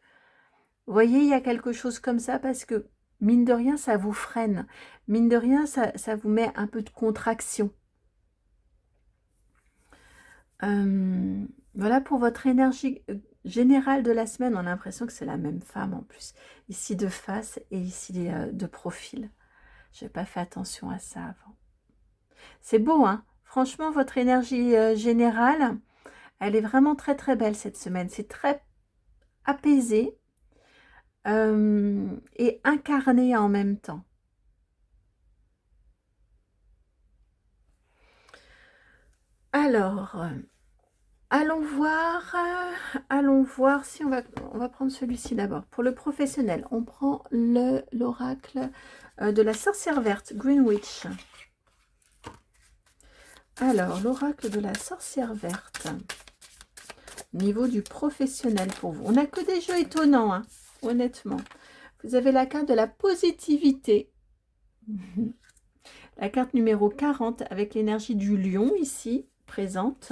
Vous voyez, il y a quelque chose comme ça parce que mine de rien ça vous freine, mine de rien ça vous met un peu de contraction. Voilà pour votre énergie générale de la semaine. On a l'impression que c'est la même femme en plus, ici de face et ici de profil. Je n'ai pas fait attention à ça avant. C'est beau, hein? Franchement, votre énergie générale, elle est vraiment très très belle cette semaine. C'est très apaisé et incarné en même temps. Alors, allons voir si on va prendre celui-ci d'abord. Pour le professionnel, on prend l'oracle de la sorcière verte, Green Witch. Alors, l'oracle de la sorcière verte, niveau du professionnel pour vous. On n'a que des jeux étonnants, hein, honnêtement. Vous avez la carte de la positivité. La carte numéro 40 avec l'énergie du lion ici, présente.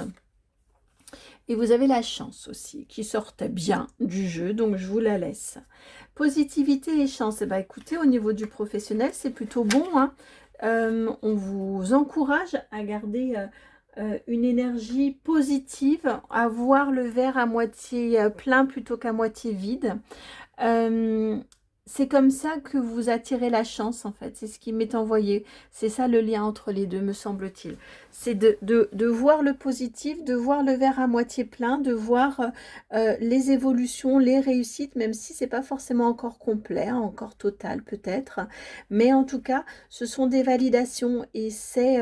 Et vous avez la chance aussi, qui sortait bien du jeu, donc je vous la laisse. Positivité et chance. Eh bien, écoutez, au niveau du professionnel, c'est plutôt bon, hein. On vous encourage à garder une énergie positive, à voir le verre à moitié plein plutôt qu'à moitié vide. c'est comme ça que vous attirez la chance, en fait. C'est ce qui m'est envoyé. C'est ça le lien entre les deux, me semble-t-il. C'est de voir le positif, de voir le verre à moitié plein, de voir les évolutions, les réussites, même si c'est pas forcément encore complet, hein, encore total peut-être. Mais en tout cas, ce sont des validations et c'est...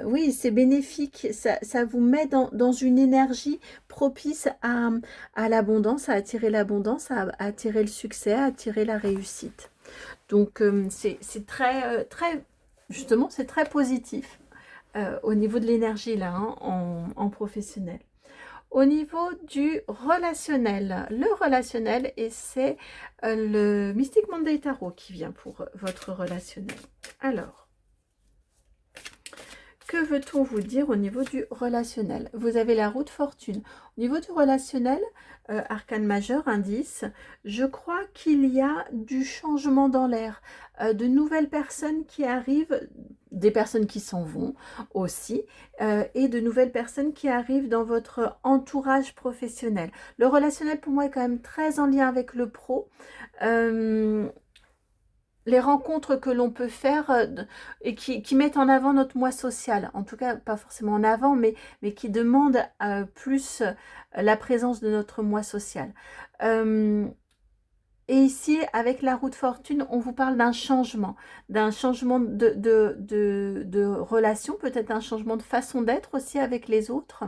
oui, c'est bénéfique. Ça vous met dans une énergie propice à l'abondance, à attirer l'abondance, à attirer le succès, à attirer la réussite. Donc, c'est très, justement, c'est très positif au niveau de l'énergie, là, hein, en professionnel. Au niveau du relationnel, le relationnel, et c'est le Mystic Monday Tarot qui vient pour votre relationnel. Alors, que veut-on vous dire au niveau du relationnel? Vous avez la roue de fortune. Au niveau du relationnel, arcane majeur, indice, je crois qu'il y a du changement dans l'air, de nouvelles personnes qui arrivent, des personnes qui s'en vont aussi, et de nouvelles personnes qui arrivent dans votre entourage professionnel. Le relationnel pour moi est quand même très en lien avec le pro. Les rencontres que l'on peut faire et qui mettent en avant notre moi social, en tout cas pas forcément en avant, mais qui demandent plus la présence de notre moi social. Et ici, avec la roue de fortune, on vous parle d'un changement de relation, peut-être un changement de façon d'être aussi avec les autres.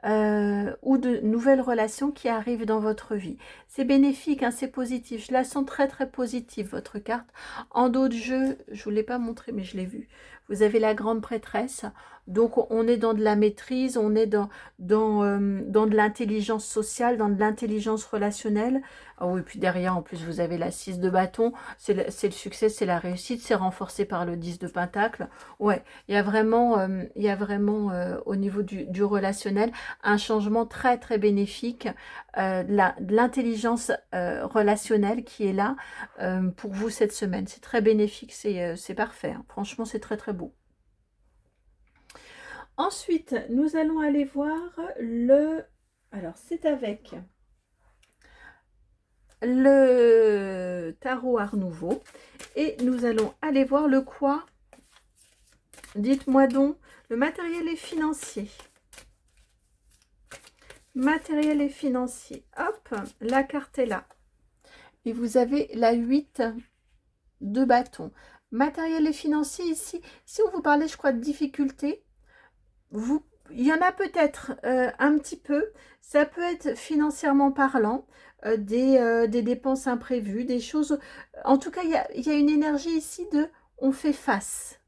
Ou de nouvelles relations qui arrivent dans votre vie. C'est bénéfique, hein, c'est positif. Je la sens très très positive, votre carte. En dos de jeu, je ne vous l'ai pas montré, mais je l'ai vu. Vous avez la grande prêtresse. Donc on est dans de la maîtrise, on est dans de l'intelligence sociale, dans de l'intelligence relationnelle. Ah oui, puis derrière, en plus, vous avez la 6 de bâton. C'est le succès, c'est la réussite. C'est renforcé par le 10 de pentacle. Ouais, il y a vraiment, au niveau du relationnel, un changement très très bénéfique, de l'intelligence relationnelle qui est là pour vous cette semaine. C'est très bénéfique, c'est parfait, hein. Franchement, c'est très très beau. Ensuite, nous allons aller voir le... Alors, c'est avec le tarot Art Nouveau. Et nous allons aller voir le quoi? Dites-moi donc, le matériel et financier. Matériel et financier. Hop, la carte est là. Et vous avez la 8 de bâton. Matériel et financier ici. Si on vous parlait, je crois, de difficultés, il y en a peut-être un petit peu. Ça peut être financièrement parlant, des dépenses imprévues, des choses. En tout cas, il y a une énergie ici de on fait face.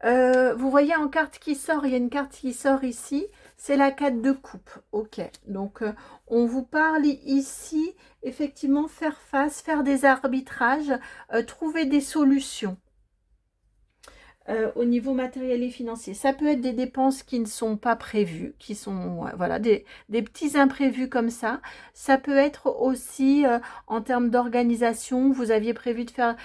Vous voyez en carte qui sort, il y a une carte qui sort ici, c'est la 4 de coupe. Ok, donc on vous parle ici, effectivement, faire face, faire des arbitrages, trouver des solutions. Au niveau matériel et financier. Ça peut être des dépenses qui ne sont pas prévues, qui sont voilà, des petits imprévus comme ça. Ça peut être aussi en termes d'organisation, vous aviez prévu de faire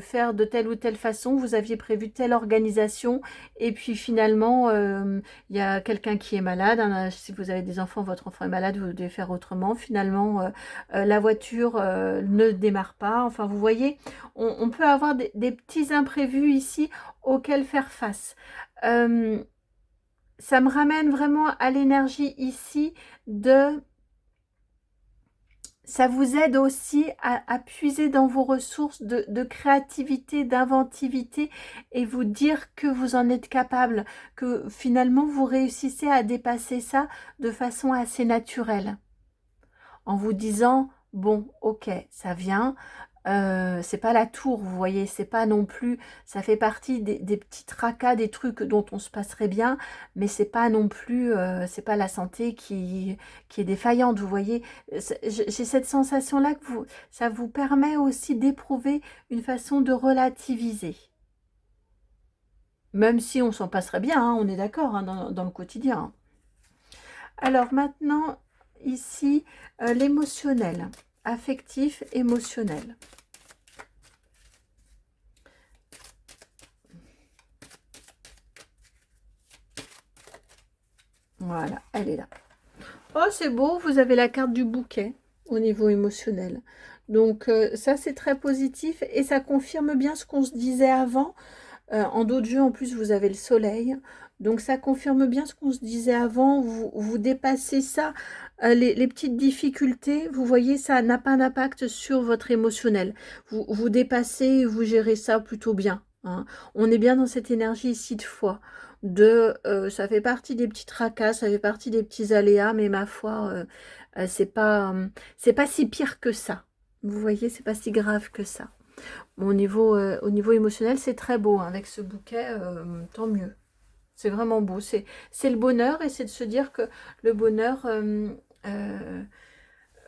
faire de telle ou telle façon, vous aviez prévu telle organisation, et puis finalement, il y a quelqu'un qui est malade. Si vous avez des enfants, votre enfant est malade, vous devez faire autrement. Finalement, la voiture ne démarre pas. Enfin, vous voyez, on peut avoir des petits imprévus ici auxquels faire face. Ça me ramène vraiment à l'énergie ici de... Ça vous aide aussi à puiser dans vos ressources de créativité, d'inventivité et vous dire que vous en êtes capable, que finalement vous réussissez à dépasser ça de façon assez naturelle. En vous disant, bon, ok, ça vient, c'est pas la tour, vous voyez, c'est pas non plus, ça fait partie des petits tracas, des trucs dont on se passerait bien, mais c'est pas non plus, c'est pas la santé qui est défaillante, vous voyez. J'ai cette sensation-là que ça vous permet aussi d'éprouver une façon de relativiser. Même si on s'en passerait bien, hein, on est d'accord, hein, dans le quotidien. Alors maintenant, ici, l'émotionnel, affectif, émotionnel. Voilà, elle est là. Oh, c'est beau, vous avez la carte du bouquet. au niveau émotionnel. Donc ça, c'est très positif et ça confirme bien ce qu'on se disait avant. En dos de jeu, en plus, vous avez le soleil. Donc, ça confirme bien ce qu'on se disait avant. Vous dépassez ça. Les petites difficultés, vous voyez, ça n'a pas d'impact sur votre émotionnel. Vous dépassez, vous gérez ça plutôt bien, hein. On est bien dans cette énergie ici de foi. Ça fait partie des petits tracas, ça fait partie des petits aléas, mais ma foi, c'est pas si pire que ça. Vous voyez, c'est pas si grave que ça. Bon, au niveau émotionnel, c'est très beau, hein, avec ce bouquet, tant mieux. C'est vraiment beau. C'est le bonheur et c'est de se dire que le bonheur, euh,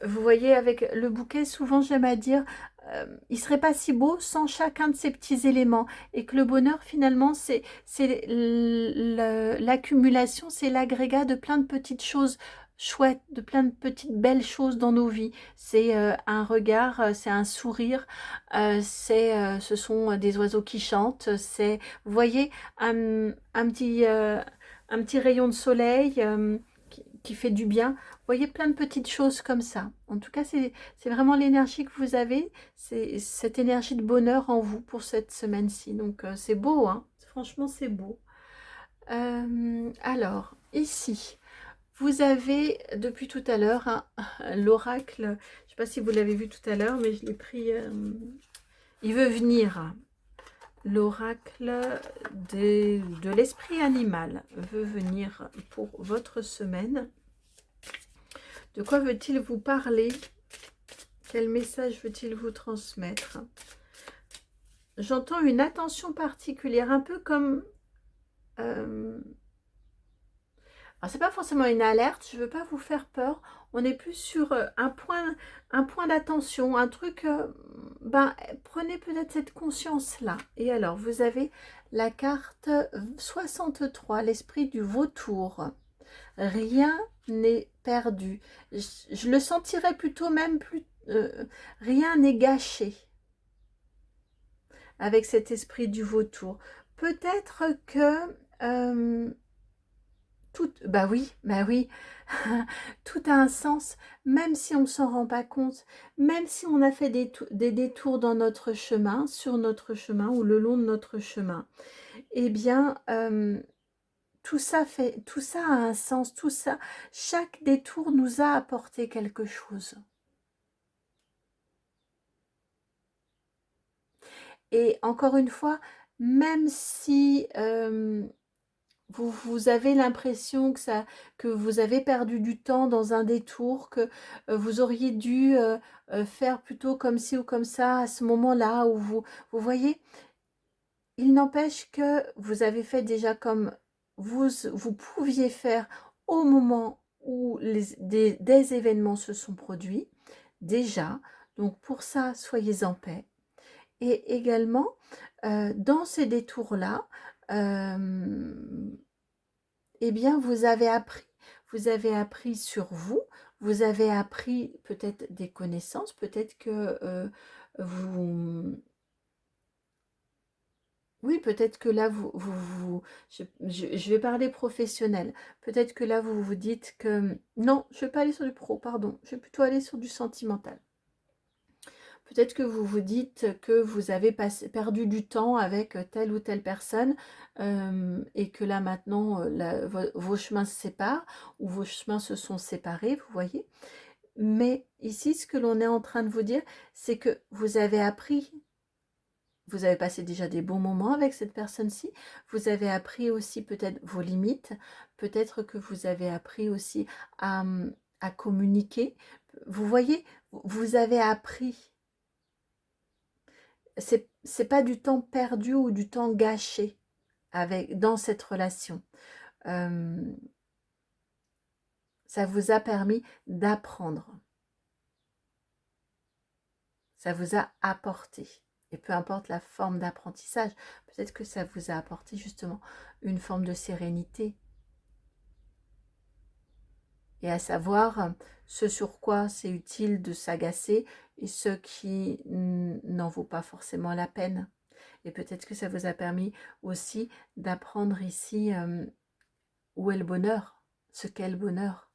vous voyez, avec le bouquet, souvent j'aime à dire, il serait pas si beau sans chacun de ces petits éléments. Et que le bonheur, finalement, c'est l'accumulation, c'est l'agrégat de plein de petites choses chouettes, de plein de petites belles choses dans nos vies. C'est un regard, c'est un sourire, ce sont des oiseaux qui chantent, c'est, vous voyez, un petit rayon de soleil qui fait du bien. Vous voyez, plein de petites choses comme ça. En tout cas, c'est vraiment l'énergie que vous avez, c'est cette énergie de bonheur en vous pour cette semaine-ci. Donc, c'est beau, hein. Franchement, c'est beau. Alors, ici, vous avez, depuis tout à l'heure, hein, l'oracle, je ne sais pas si vous l'avez vu tout à l'heure, mais je l'ai pris, il veut venir. L'oracle de l'esprit animal veut venir pour votre semaine. De quoi veut-il vous parler? Quel message veut-il vous transmettre? J'entends une attention particulière, un peu comme... alors, c'est pas forcément une alerte, je veux pas vous faire peur. On est plus sur un point d'attention, un truc... ben, prenez peut-être cette conscience-là. Et alors, vous avez la carte 63, l'esprit du vautour. Rien n'est perdu. Je le sentirais plutôt même plus... rien n'est gâché avec cet esprit du vautour. Peut-être que... bah oui, tout a un sens, même si on ne s'en rend pas compte, même si on a fait des détours dans notre chemin, sur notre chemin ou le long de notre chemin. Eh bien, tout ça a un sens, tout ça, chaque détour nous a apporté quelque chose. Et encore une fois, même si vous avez l'impression que vous avez perdu du temps dans un détour, que vous auriez dû faire plutôt comme ci ou comme ça à ce moment-là, où vous voyez, il n'empêche que vous avez fait déjà comme vous pouviez faire au moment où des événements se sont produits, déjà. Donc pour ça, soyez en paix. Et également, dans ces détours-là, eh bien, vous avez appris sur vous, vous avez appris peut-être des connaissances, peut-être que vous... Oui, peut-être que là, je vais parler professionnel. Peut-être que là, vous vous dites que... Non, je ne vais pas aller sur du pro, pardon. Je vais plutôt aller sur du sentimental. Peut-être que vous vous dites que vous avez perdu du temps avec telle ou telle personne et que là maintenant vos chemins se séparent ou vos chemins se sont séparés, vous voyez. Mais ici, ce que l'on est en train de vous dire, c'est que vous avez appris, vous avez passé déjà des bons moments avec cette personne-ci, vous avez appris aussi peut-être vos limites, peut-être que vous avez appris aussi à communiquer. Vous voyez, vous avez appris. C'est pas du temps perdu ou du temps gâché dans cette relation. Ça vous a permis d'apprendre. Ça vous a apporté. Et peu importe la forme d'apprentissage, peut-être que ça vous a apporté justement une forme de sérénité. Et à savoir ce sur quoi c'est utile de s'agacer et ce qui n'en vaut pas forcément la peine. Et peut-être que ça vous a permis aussi d'apprendre ici où est le bonheur, ce qu'est le bonheur.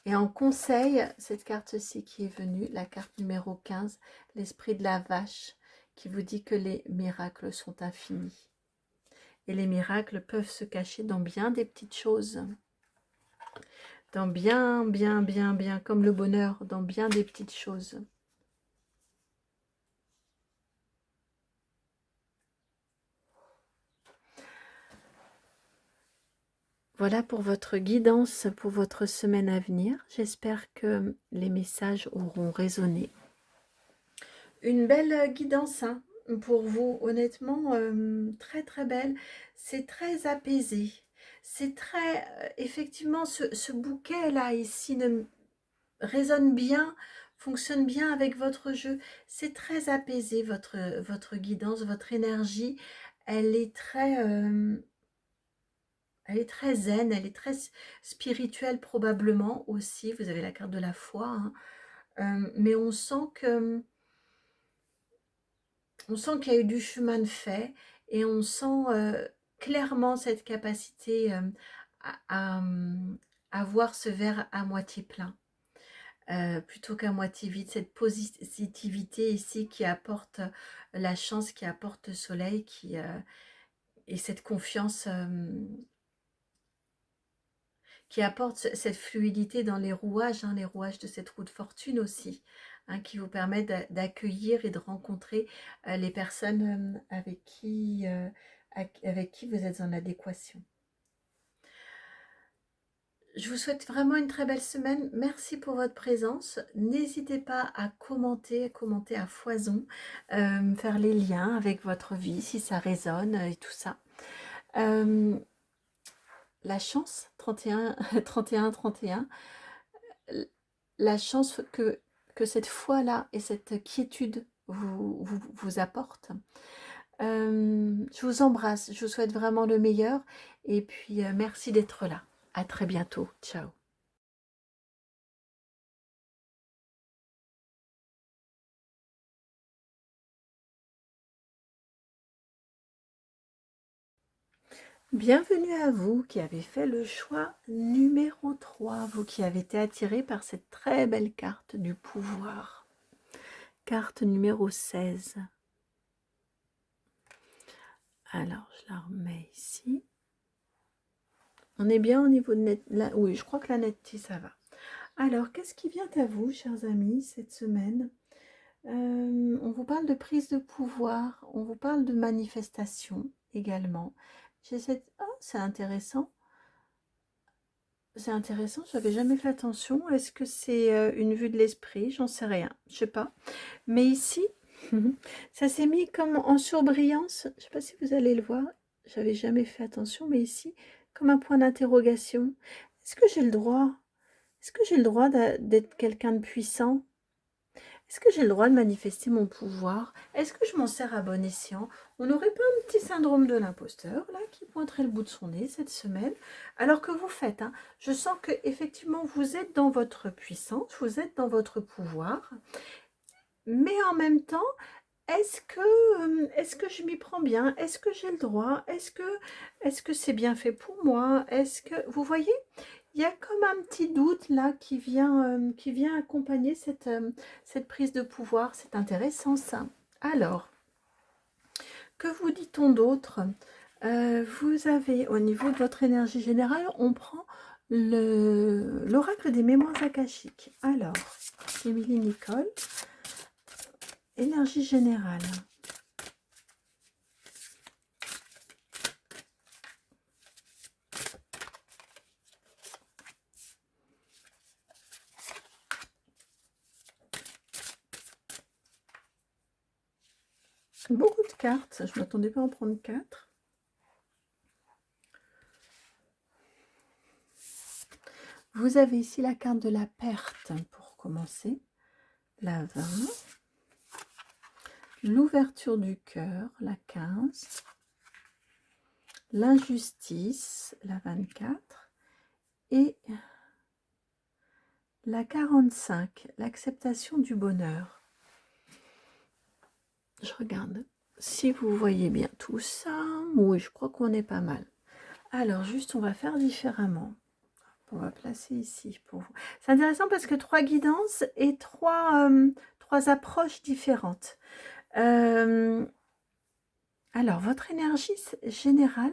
Et en conseil, cette carte-ci qui est venue, la carte numéro 15, l'esprit de la vache, qui vous dit que les miracles sont infinis. Et les miracles peuvent se cacher dans bien des petites choses. Dans bien, comme le bonheur, dans bien des petites choses. Voilà pour votre guidance pour votre semaine à venir. J'espère que les messages auront résonné. Une belle guidance hein, pour vous, honnêtement, très très belle. C'est très apaisé. C'est très, effectivement, ce bouquet-là ici résonne bien, fonctionne bien avec votre jeu. C'est très apaisé, votre guidance, votre énergie. Elle est très... elle est très zen, elle est très spirituelle probablement aussi. Vous avez la carte de la foi, hein. Mais on sent qu'il y a eu du chemin de fait et on sent clairement cette capacité à voir ce verre à moitié plein. Plutôt qu'à moitié vide, cette positivité ici qui apporte la chance, qui apporte le soleil, et cette confiance qui apporte cette fluidité dans les rouages, hein, les rouages de cette roue de fortune aussi, hein, qui vous permet d'accueillir et de rencontrer les personnes avec qui vous êtes en adéquation. Je vous souhaite vraiment une très belle semaine. Merci pour votre présence. N'hésitez pas à commenter à foison, faire les liens avec votre vie si ça résonne et tout ça. La chance, 31, 31, 31, la chance que cette foi-là et cette quiétude vous apportent. Je vous embrasse, je vous souhaite vraiment le meilleur et puis merci d'être là. À très bientôt. Ciao. Bienvenue à vous qui avez fait le choix numéro 3, vous qui avez été attiré par cette très belle carte du pouvoir. Carte numéro 16. Alors, je la remets ici. On est bien au niveau de net. Oui, je crois que la netteté, ça va. Alors, qu'est-ce qui vient à vous, chers amis, cette semaine? On vous parle de prise de pouvoir, on vous parle de manifestation également. Oh, c'est intéressant. C'est intéressant, j'avais jamais fait attention. Est-ce que c'est une vue de l'esprit? J'en sais rien, je sais pas. Mais ici, ça s'est mis comme en surbrillance. Je sais pas si vous allez le voir. J'avais jamais fait attention, mais ici, comme un point d'interrogation. Est-ce que j'ai le droit? Est-ce que j'ai le droit d'être quelqu'un de puissant? Est-ce que j'ai le droit de manifester mon pouvoir? Est-ce que je m'en sers à bon escient? On n'aurait pas un petit syndrome de l'imposteur, là, qui pointerait le bout de son nez cette semaine? Alors que vous faites, hein, je sens que effectivement vous êtes dans votre puissance, vous êtes dans votre pouvoir, mais en même temps, est-ce que je m'y prends bien? Est-ce que j'ai le droit? Est-ce que c'est bien fait pour moi? Est-ce que, vous voyez? Il y a comme un petit doute là qui vient accompagner cette prise de pouvoir. C'est intéressant ça. Alors, que vous dit-on d'autre? Vous avez au niveau de votre énergie générale, on prend l'oracle des mémoires akashiques. Alors, Émilie Nicole, énergie générale. Beaucoup de cartes, je ne m'attendais pas à en prendre 4. Vous avez ici la carte de la perte pour commencer, la 20, l'ouverture du cœur, la 15, l'injustice, la 24, et la 45, l'acceptation du bonheur. Je regarde si vous voyez bien tout ça. Oui, je crois qu'on est pas mal. Alors, juste, on va faire différemment. On va placer ici pour vous. C'est intéressant parce que 3 guidances et 3 approches différentes. Alors, votre énergie générale,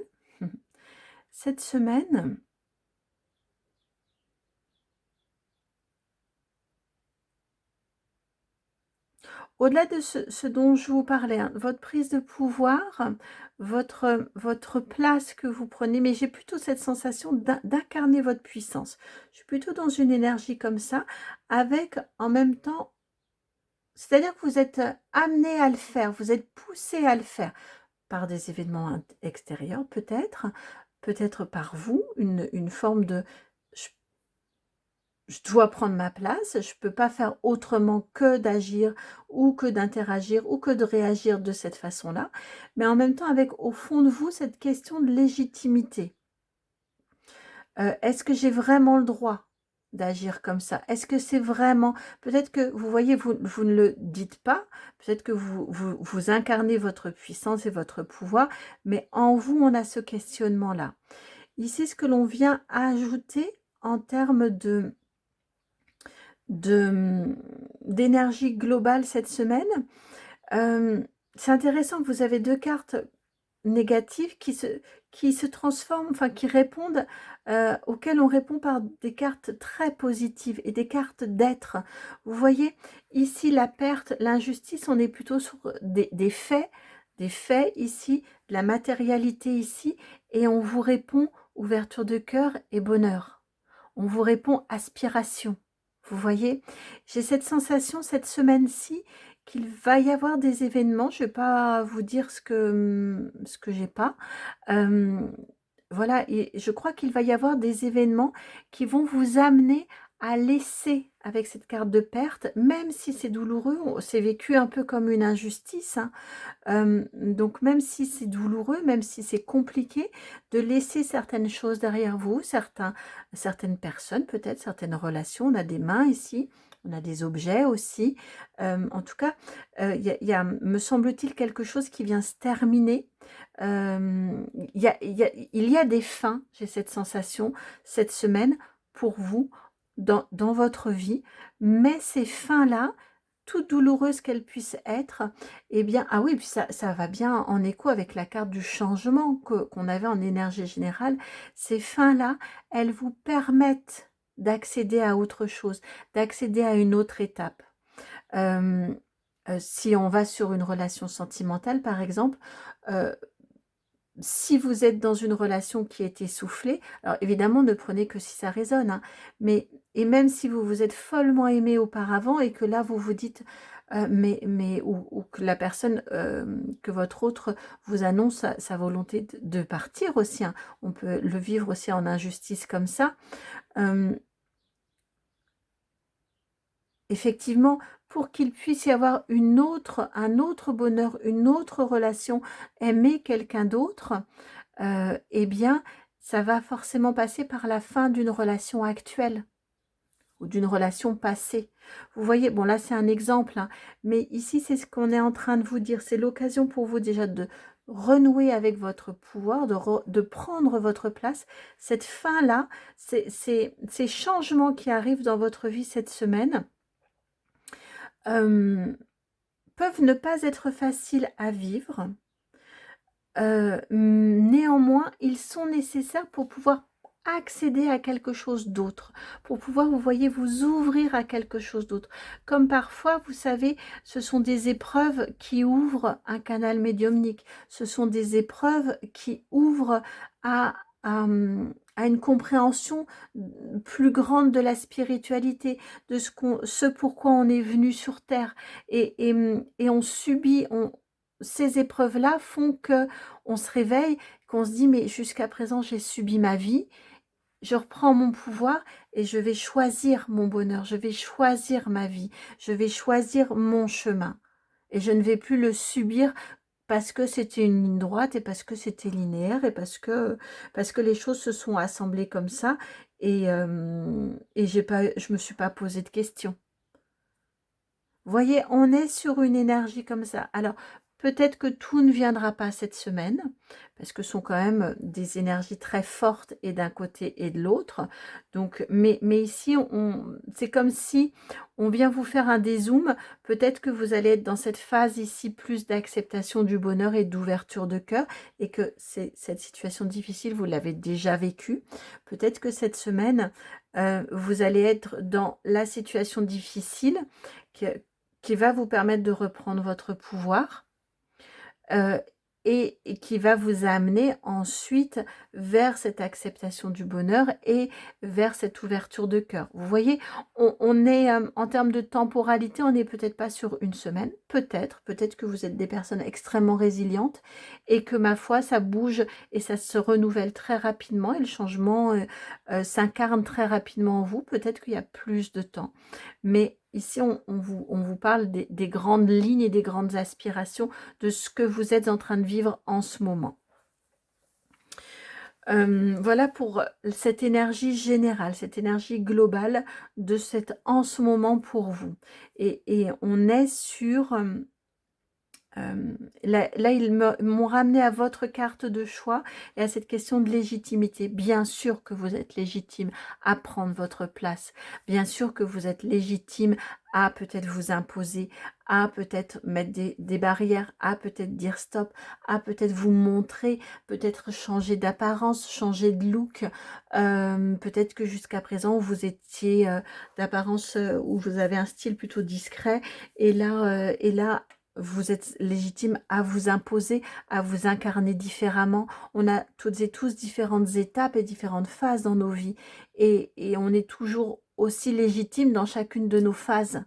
cette semaine, au-delà de ce dont je vous parlais, hein, votre prise de pouvoir, votre place que vous prenez, mais j'ai plutôt cette sensation d'incarner votre puissance. Je suis plutôt dans une énergie comme ça, avec en même temps, c'est-à-dire que vous êtes amené à le faire, vous êtes poussé à le faire par des événements extérieurs peut-être par vous, une forme de je dois prendre ma place, je ne peux pas faire autrement que d'agir ou que d'interagir ou que de réagir de cette façon-là, mais en même temps avec au fond de vous cette question de légitimité. Est-ce que j'ai vraiment le droit d'agir comme ça? Est-ce que c'est vraiment... Peut-être que, vous voyez, vous ne le dites pas, peut-être que vous incarnez votre puissance et votre pouvoir, mais en vous, on a ce questionnement-là. Ici, ce que l'on vient ajouter en termes d'énergie globale cette semaine, c'est intéressant, vous avez 2 cartes négatives qui se transforment, enfin qui répondent, auxquelles on répond par des cartes très positives et des cartes d'être. Vous voyez, ici la perte, l'injustice, on est plutôt sur des faits ici, de la matérialité ici, et on vous répond ouverture de cœur et bonheur. On vous répond aspiration. Vous voyez, j'ai cette sensation cette semaine-ci qu'il va y avoir des événements. Je ne vais pas vous dire ce que j'ai pas. Voilà, et je crois qu'il va y avoir des événements qui vont vous amener à laisser avec cette carte de perte, même si c'est douloureux, c'est vécu un peu comme une injustice, hein. Donc même si c'est douloureux, même si c'est compliqué, de laisser certaines choses derrière vous, certaines personnes peut-être, certaines relations, on a des mains ici, on a des objets aussi. En tout cas, il y a, me semble-t-il, quelque chose qui vient se terminer. Il y a des fins, j'ai cette sensation, cette semaine, pour vous, dans votre vie. Mais ces fins-là, toutes douloureuses qu'elles puissent être, eh bien, ah oui, puis ça va bien en écho avec la carte du changement qu'on avait en énergie générale. Ces fins-là, elles vous permettent d'accéder à autre chose, d'accéder à une autre étape. Si on va sur une relation sentimentale, par exemple, si vous êtes dans une relation qui est essoufflée, alors évidemment, ne prenez que si ça résonne, hein, mais et même si vous vous êtes follement aimé auparavant et que là, vous vous dites, ou que la personne, que votre autre vous annonce sa volonté de partir aussi, hein, on peut le vivre aussi en injustice comme ça. Effectivement, pour qu'il puisse y avoir un autre bonheur, une autre relation, aimer quelqu'un d'autre, eh bien, ça va forcément passer par la fin d'une relation actuelle ou d'une relation passée. Vous voyez, bon là c'est un exemple, hein, mais ici c'est ce qu'on est en train de vous dire. C'est l'occasion pour vous déjà de renouer avec votre pouvoir, de prendre votre place. Cette fin-là, ces changements qui arrivent dans votre vie cette semaine, peuvent ne pas être faciles à vivre. Néanmoins, ils sont nécessaires pour pouvoir accéder à quelque chose d'autre, pour pouvoir, vous voyez, vous ouvrir à quelque chose d'autre. Comme parfois, vous savez, ce sont des épreuves qui ouvrent un canal médiumnique, ce sont des épreuves qui ouvrent à, à une compréhension plus grande de la spiritualité, de ce pourquoi on est venu sur Terre. Et on subit, ces épreuves-là font que on se réveille, qu'on se dit, mais jusqu'à présent, j'ai subi ma vie, je reprends mon pouvoir et je vais choisir mon bonheur, je vais choisir ma vie, je vais choisir mon chemin. Et je ne vais plus le subir parce que c'était une ligne droite et parce que c'était linéaire et parce que les choses se sont assemblées comme ça et je me suis pas posé de questions. Vous voyez, on est sur une énergie comme ça. Alors, Peut-être que tout ne viendra pas cette semaine, parce que ce sont quand même des énergies très fortes et d'un côté et de l'autre. Donc, mais ici, c'est comme si on vient vous faire un dézoom. Peut-être que vous allez être dans cette phase ici plus d'acceptation du bonheur et d'ouverture de cœur, et que cette situation difficile, vous l'avez déjà vécue. Peut-être que cette semaine, vous allez être dans la situation difficile qui va vous permettre de reprendre votre pouvoir, euh, et qui va vous amener ensuite vers cette acceptation du bonheur et vers cette ouverture de cœur. Vous voyez, on est en termes de temporalité, on n'est peut-être pas sur une semaine, peut-être que vous êtes des personnes extrêmement résilientes et que ma foi, ça bouge et ça se renouvelle très rapidement et le changement s'incarne très rapidement en vous. Peut-être qu'il y a plus de temps. Mais ici, on vous parle des grandes lignes et des grandes aspirations de ce que vous êtes en train de vivre en ce moment. Voilà pour cette énergie générale, cette énergie globale de cet en ce moment pour vous. Et on est sur... là, ils m'ont ramené à votre carte de choix et à cette question de légitimité. Bien sûr que vous êtes légitime à prendre votre place. Bien sûr que vous êtes légitime à peut-être vous imposer, à peut-être mettre des barrières, à peut-être dire stop, à peut-être vous montrer, peut-être changer d'apparence, changer de look. Peut-être que jusqu'à présent, vous étiez d'apparence où vous avez un style plutôt discret. Et là, vous êtes légitime à vous imposer, à vous incarner différemment. On a toutes et tous différentes étapes et différentes phases dans nos vies. Et on est toujours aussi légitime dans chacune de nos phases.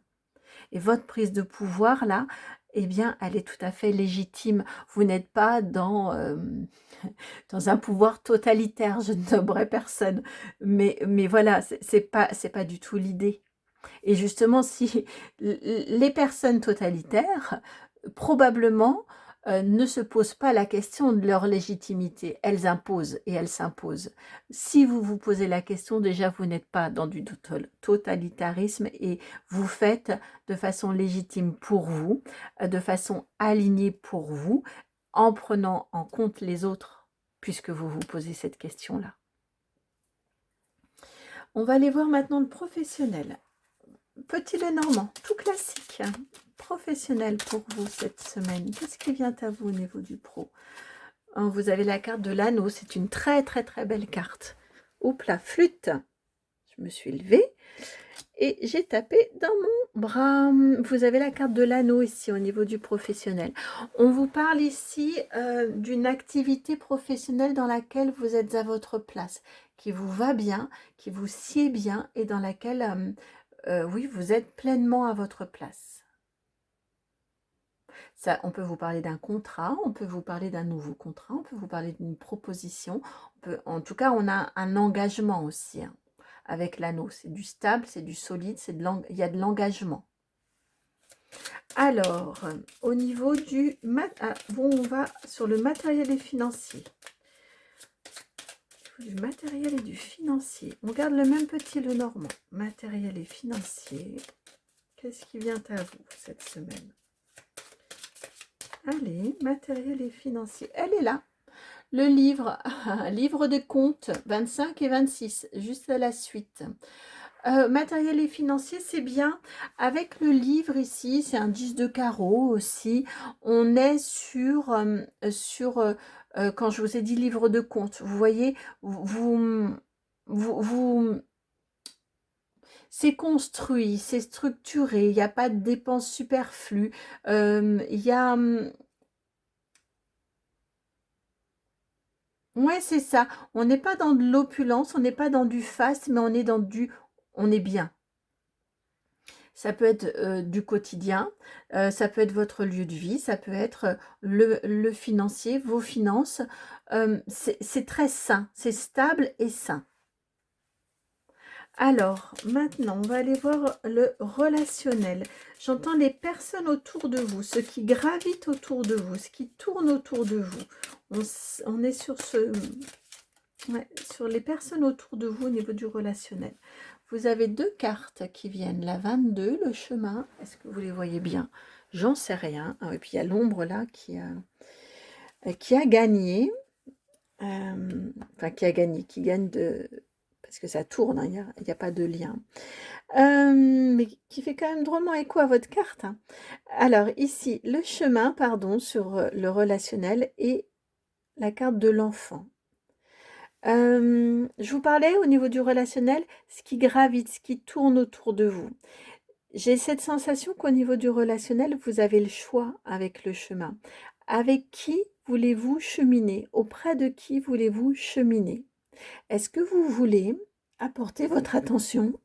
Et votre prise de pouvoir, là, eh bien, elle est tout à fait légitime. Vous n'êtes pas dans un pouvoir totalitaire, je ne nommerai personne. Mais voilà, c'est pas du tout l'idée. Et justement, si les personnes totalitaires, probablement, ne se posent pas la question de leur légitimité. Elles imposent et elles s'imposent. Si vous vous posez la question, déjà, vous n'êtes pas dans du totalitarisme et vous faites de façon légitime pour vous, de façon alignée pour vous, en prenant en compte les autres, puisque vous vous posez cette question-là. On va aller voir maintenant le professionnel. Petit Lenormand, tout classique, professionnel pour vous cette semaine. Qu'est-ce qui vient à vous au niveau du pro? Vous avez la carte de l'anneau, c'est une très très très belle carte. Oups la flûte, je me suis levée et j'ai tapé dans mon bras. Vous avez la carte de l'anneau ici au niveau du professionnel. On vous parle ici d'une activité professionnelle dans laquelle vous êtes à votre place, qui vous va bien, qui vous sied bien et dans laquelle... oui, vous êtes pleinement à votre place. Ça, on peut vous parler d'un contrat, on peut vous parler d'un nouveau contrat, on peut vous parler d'une proposition. En tout cas, on a un engagement aussi hein, avec l'anneau. C'est du stable, c'est du solide, il y a de l'engagement. Alors, au niveau du... bon, on va sur le matériel et financier. Du matériel et du financier. On garde le même petit Lenormand. Matériel et financier. Qu'est-ce qui vient à vous cette semaine? Allez, matériel et financier. Elle est là. Le livre, livre de comptes, 25 et 26, juste à la suite. Matériel et financier, c'est bien. Avec le livre ici, c'est un 10 de carreau aussi. On est sur quand je vous ai dit livre de comptes, vous voyez, c'est construit, c'est structuré, il n'y a pas de dépenses superflues. Il y a... ouais, c'est ça. On n'est pas dans de l'opulence, on n'est pas dans du faste, mais on est dans du... on est bien. Ça peut être du quotidien, ça peut être votre lieu de vie, ça peut être le financier, vos finances. C'est très sain, c'est stable et sain. Alors, maintenant, on va aller voir le relationnel. J'entends les personnes autour de vous, ce qui gravite autour de vous, ce qui tourne autour de vous. On est sur sur les personnes autour de vous au niveau du relationnel. vous avez deux cartes qui viennent. La 22, le chemin. Est-ce que vous les voyez bien? J'en sais rien. Ah, et puis il y a l'ombre là qui a gagné. Enfin, qui a gagné, qui gagne de... Parce que ça tourne, hein, il n'y a pas de lien. Mais qui fait quand même drôlement écho à votre carte, hein. Alors ici, le chemin, pardon, sur le relationnel et la carte de l'enfant. Je vous parlais au niveau du relationnel, ce qui gravite, ce qui tourne autour de vous. J'ai cette sensation qu'au niveau du relationnel, vous avez le choix avec le chemin. Avec qui voulez-vous cheminer? Auprès de qui voulez-vous cheminer? Est-ce que vous voulez apporter votre attention?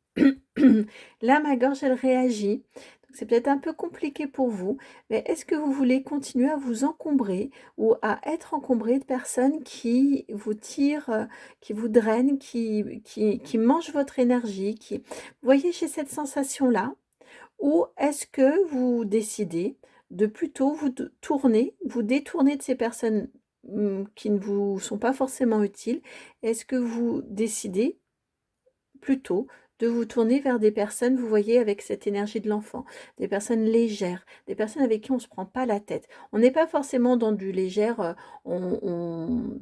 Là, ma gorge, elle réagit. Donc, c'est peut-être un peu compliqué pour vous, mais est-ce que vous voulez continuer à vous encombrer ou à être encombré de personnes qui vous tirent, qui vous drainent, qui mangent votre énergie, qui... Vous voyez, j'ai cette sensation-là. Ou est-ce que vous décidez de plutôt vous tourner, vous détourner de ces personnes qui ne vous sont pas forcément utiles? Est-ce que vous décidez plutôt de vous tourner vers des personnes, vous voyez, avec cette énergie de l'enfant, des personnes légères, des personnes avec qui on ne se prend pas la tête. On n'est pas forcément dans du légère,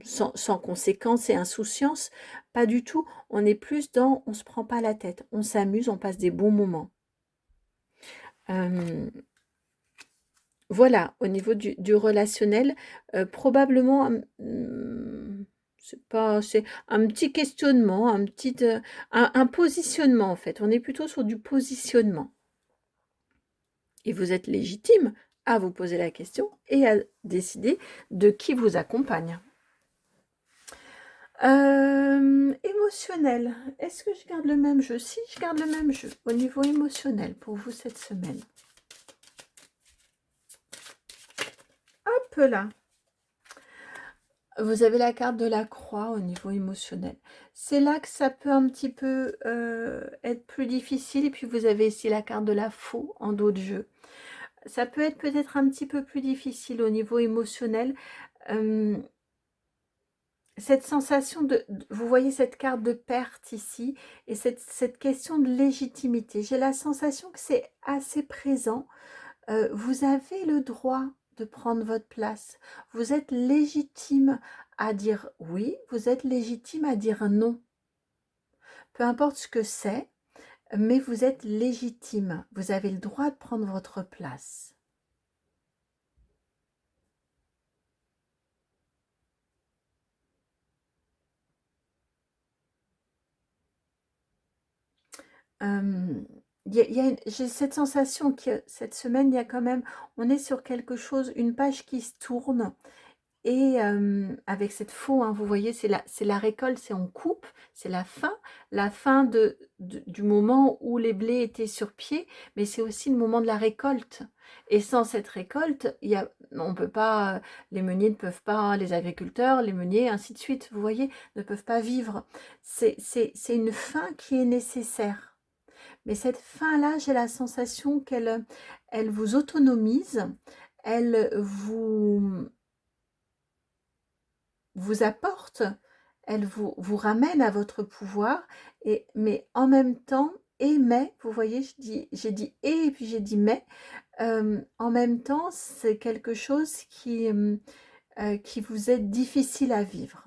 sans conséquence et insouciance, pas du tout. On est plus dans on ne se prend pas la tête, on s'amuse, on passe des bons moments. Voilà, au niveau du relationnel, probablement, c'est un petit questionnement, un positionnement en fait. On est plutôt sur du positionnement. Et vous êtes légitime à vous poser la question et à décider de qui vous accompagne. Émotionnel. Est-ce que je garde le même jeu? Si, je garde le même jeu au niveau émotionnel pour vous cette semaine. Hop là. Vous avez la carte de la croix au niveau émotionnel. C'est là que ça peut un petit peu être plus difficile. Et puis vous avez ici la carte de la faux en dos de jeu. Ça peut être peut-être un petit peu plus difficile au niveau émotionnel. Cette sensation vous voyez cette carte de perte ici. Et cette question de légitimité. J'ai la sensation que c'est assez présent. Vous avez le droit de prendre votre place. Vous êtes légitime à dire oui, vous êtes légitime à dire non. Peu importe ce que c'est, mais vous êtes légitime. Vous avez le droit de prendre votre place. J'ai cette sensation que cette semaine, il y a quand même, on est sur quelque chose, une page qui se tourne. Et avec cette faux, hein, vous voyez, c'est la récolte, c'est on coupe, c'est la fin du moment où les blés étaient sur pied, mais c'est aussi le moment de la récolte. Et sans cette récolte, on peut pas, les meuniers ne peuvent pas, les agriculteurs, les meuniers, ainsi de suite, vous voyez, ne peuvent pas vivre. C'est une fin qui est nécessaire. Mais cette fin-là, j'ai la sensation qu'elle vous autonomise, elle vous apporte, elle vous ramène à votre pouvoir, mais en même temps, vous voyez, j'ai dit et puis j'ai dit mais, en même temps, c'est quelque chose qui vous est difficile à vivre.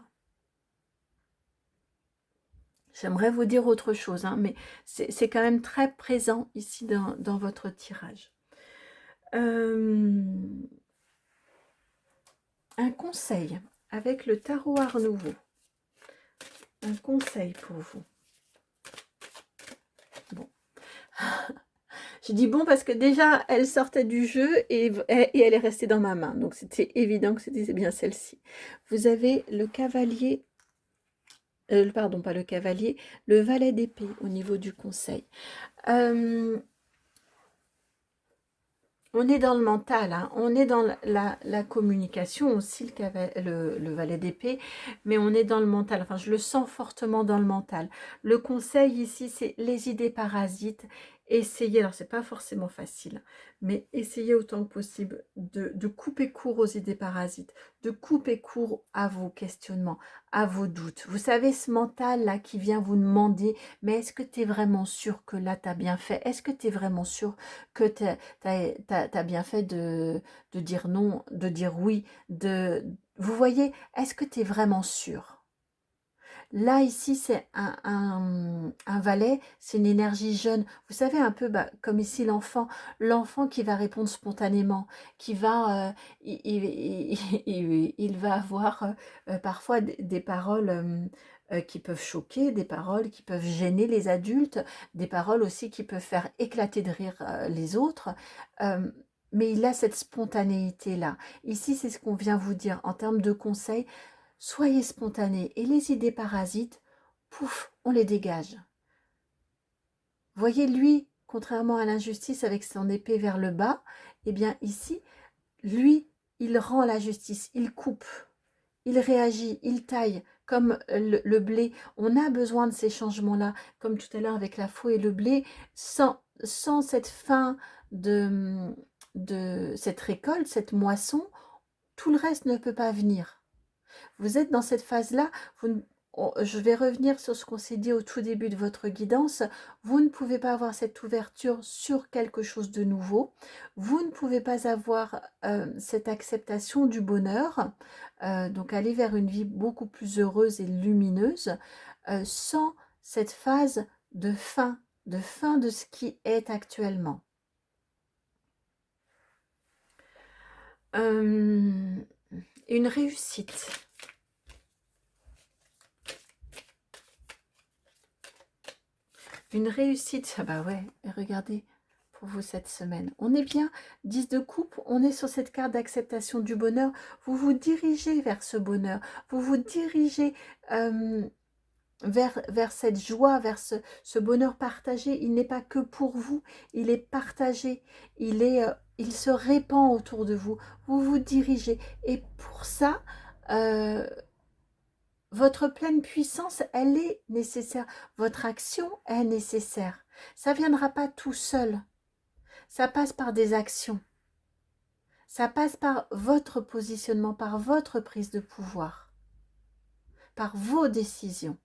J'aimerais vous dire autre chose, hein, mais c'est quand même très présent ici dans votre tirage. Un conseil avec le tarot Art Nouveau. Un conseil pour vous. Bon. Je dis bon parce que déjà, elle sortait du jeu et elle est restée dans ma main. Donc, c'était évident que c'était bien celle-ci. Vous avez le cavalier... pardon, pas le cavalier. Le valet d'épée au niveau du conseil. On est dans le mental, hein. On est dans la communication aussi, le valet d'épée, mais on est dans le mental. Enfin, je le sens fortement dans le mental. Le conseil ici, c'est les idées parasites essayez, alors c'est pas forcément facile, mais essayez autant que possible de couper court aux idées parasites, de couper court à vos questionnements, à vos doutes. Vous savez, ce mental-là qui vient vous demander, mais est-ce que tu es vraiment sûr que là, tu as bien fait? Est-ce que tu es vraiment sûr que tu as bien fait de dire non, de dire oui, Vous voyez, est-ce que tu es vraiment sûr? Là, ici, c'est un valet, c'est une énergie jeune. Vous savez, un peu comme ici l'enfant qui va répondre spontanément, qui va, il va avoir parfois des paroles qui peuvent choquer, des paroles qui peuvent gêner les adultes, des paroles aussi qui peuvent faire éclater de rire les autres. Euh, mais il a cette spontanéité-là. Ici, c'est ce qu'on vient vous dire en termes de conseils. Soyez spontané et les idées parasites, pouf, on les dégage. Voyez, lui, contrairement à l'injustice avec son épée vers le bas, eh bien ici, lui, il rend la justice, il coupe, il réagit, il taille, comme le blé. On a besoin de ces changements-là, comme tout à l'heure avec la faux et le blé, sans cette fin de cette récolte, cette moisson, tout le reste ne peut pas venir. Vous êtes dans cette phase-là, je vais revenir sur ce qu'on s'est dit au tout début de votre guidance. Vous ne pouvez pas avoir cette ouverture sur quelque chose de nouveau. Vous ne pouvez pas avoir cette acceptation du bonheur, donc aller vers une vie beaucoup plus heureuse et lumineuse, sans cette phase de fin de ce qui est actuellement. Une réussite. Une réussite, ah bah ouais, et regardez, pour vous cette semaine. On est bien, 10 de coupe, on est sur cette carte d'acceptation du bonheur. Vous vous dirigez vers ce bonheur, vous vous dirigez vers cette joie, vers ce bonheur partagé. Il n'est pas que pour vous, il est partagé, il se répand autour de vous. Vous vous dirigez. Et pour ça, votre pleine puissance, elle est nécessaire. Votre action est nécessaire. Ça ne viendra pas tout seul. Ça passe par des actions. Ça passe par votre positionnement, par votre prise de pouvoir, par vos décisions.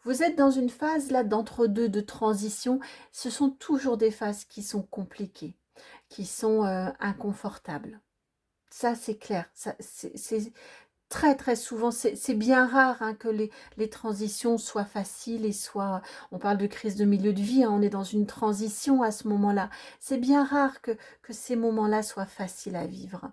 Vous êtes dans une phase là d'entre-deux, de transition. Ce sont toujours des phases qui sont compliquées, qui sont inconfortables. Ça, c'est clair. C'est très très souvent, c'est bien rare hein, que les transitions soient faciles et soient, on parle de crise de milieu de vie, hein, on est dans une transition à ce moment-là. C'est bien rare que ces moments-là soient faciles à vivre.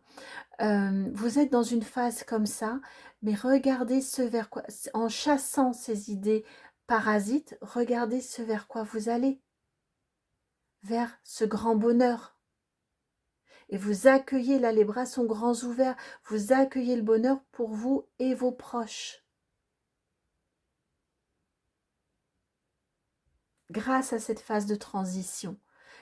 Vous êtes dans une phase comme ça, mais regardez ce vers quoi, en chassant ces idées parasites, regardez ce vers quoi vous allez, vers ce grand bonheur. Et vous accueillez, là les bras sont grands ouverts, vous accueillez le bonheur pour vous et vos proches. Grâce à cette phase de transition,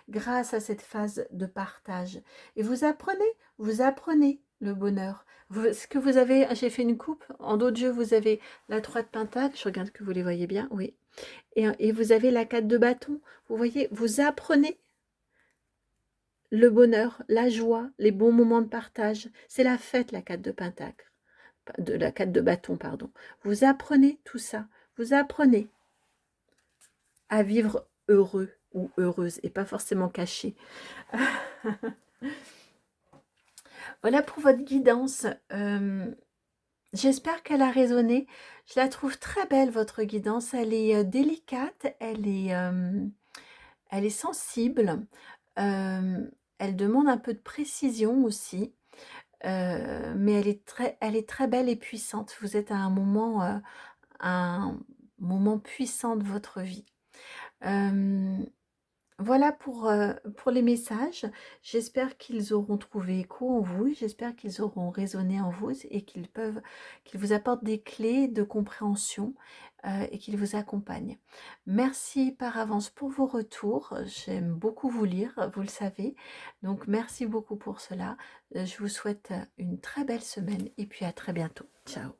grâce à cette phase de partage. Et vous apprenez le bonheur. Ce que vous avez, j'ai fait une coupe, en dos de jeu vous avez la 3 de pentacle, je regarde que vous les voyez bien, oui. Et vous avez la 4 de bâton, vous voyez, vous apprenez le bonheur, la joie, les bons moments de partage. C'est la fête, la 4 de pentacle, la 4 de bâton, pardon. Vous apprenez tout ça, vous apprenez à vivre heureux ou heureuse et pas forcément caché. Voilà pour votre guidance. J'espère qu'elle a résonné. Je la trouve très belle, votre guidance. Elle est délicate, elle est sensible. Elle demande un peu de précision aussi. Mais elle est très belle et puissante. Vous êtes à un moment puissant de votre vie. Voilà pour les messages. J'espère qu'ils auront trouvé écho en vous. J'espère qu'ils auront résonné en vous et qu'ils vous apportent des clés de compréhension et qu'ils vous accompagnent. Merci par avance pour vos retours. J'aime beaucoup vous lire, vous le savez. Donc merci beaucoup pour cela. Je vous souhaite une très belle semaine et puis à très bientôt. Ciao.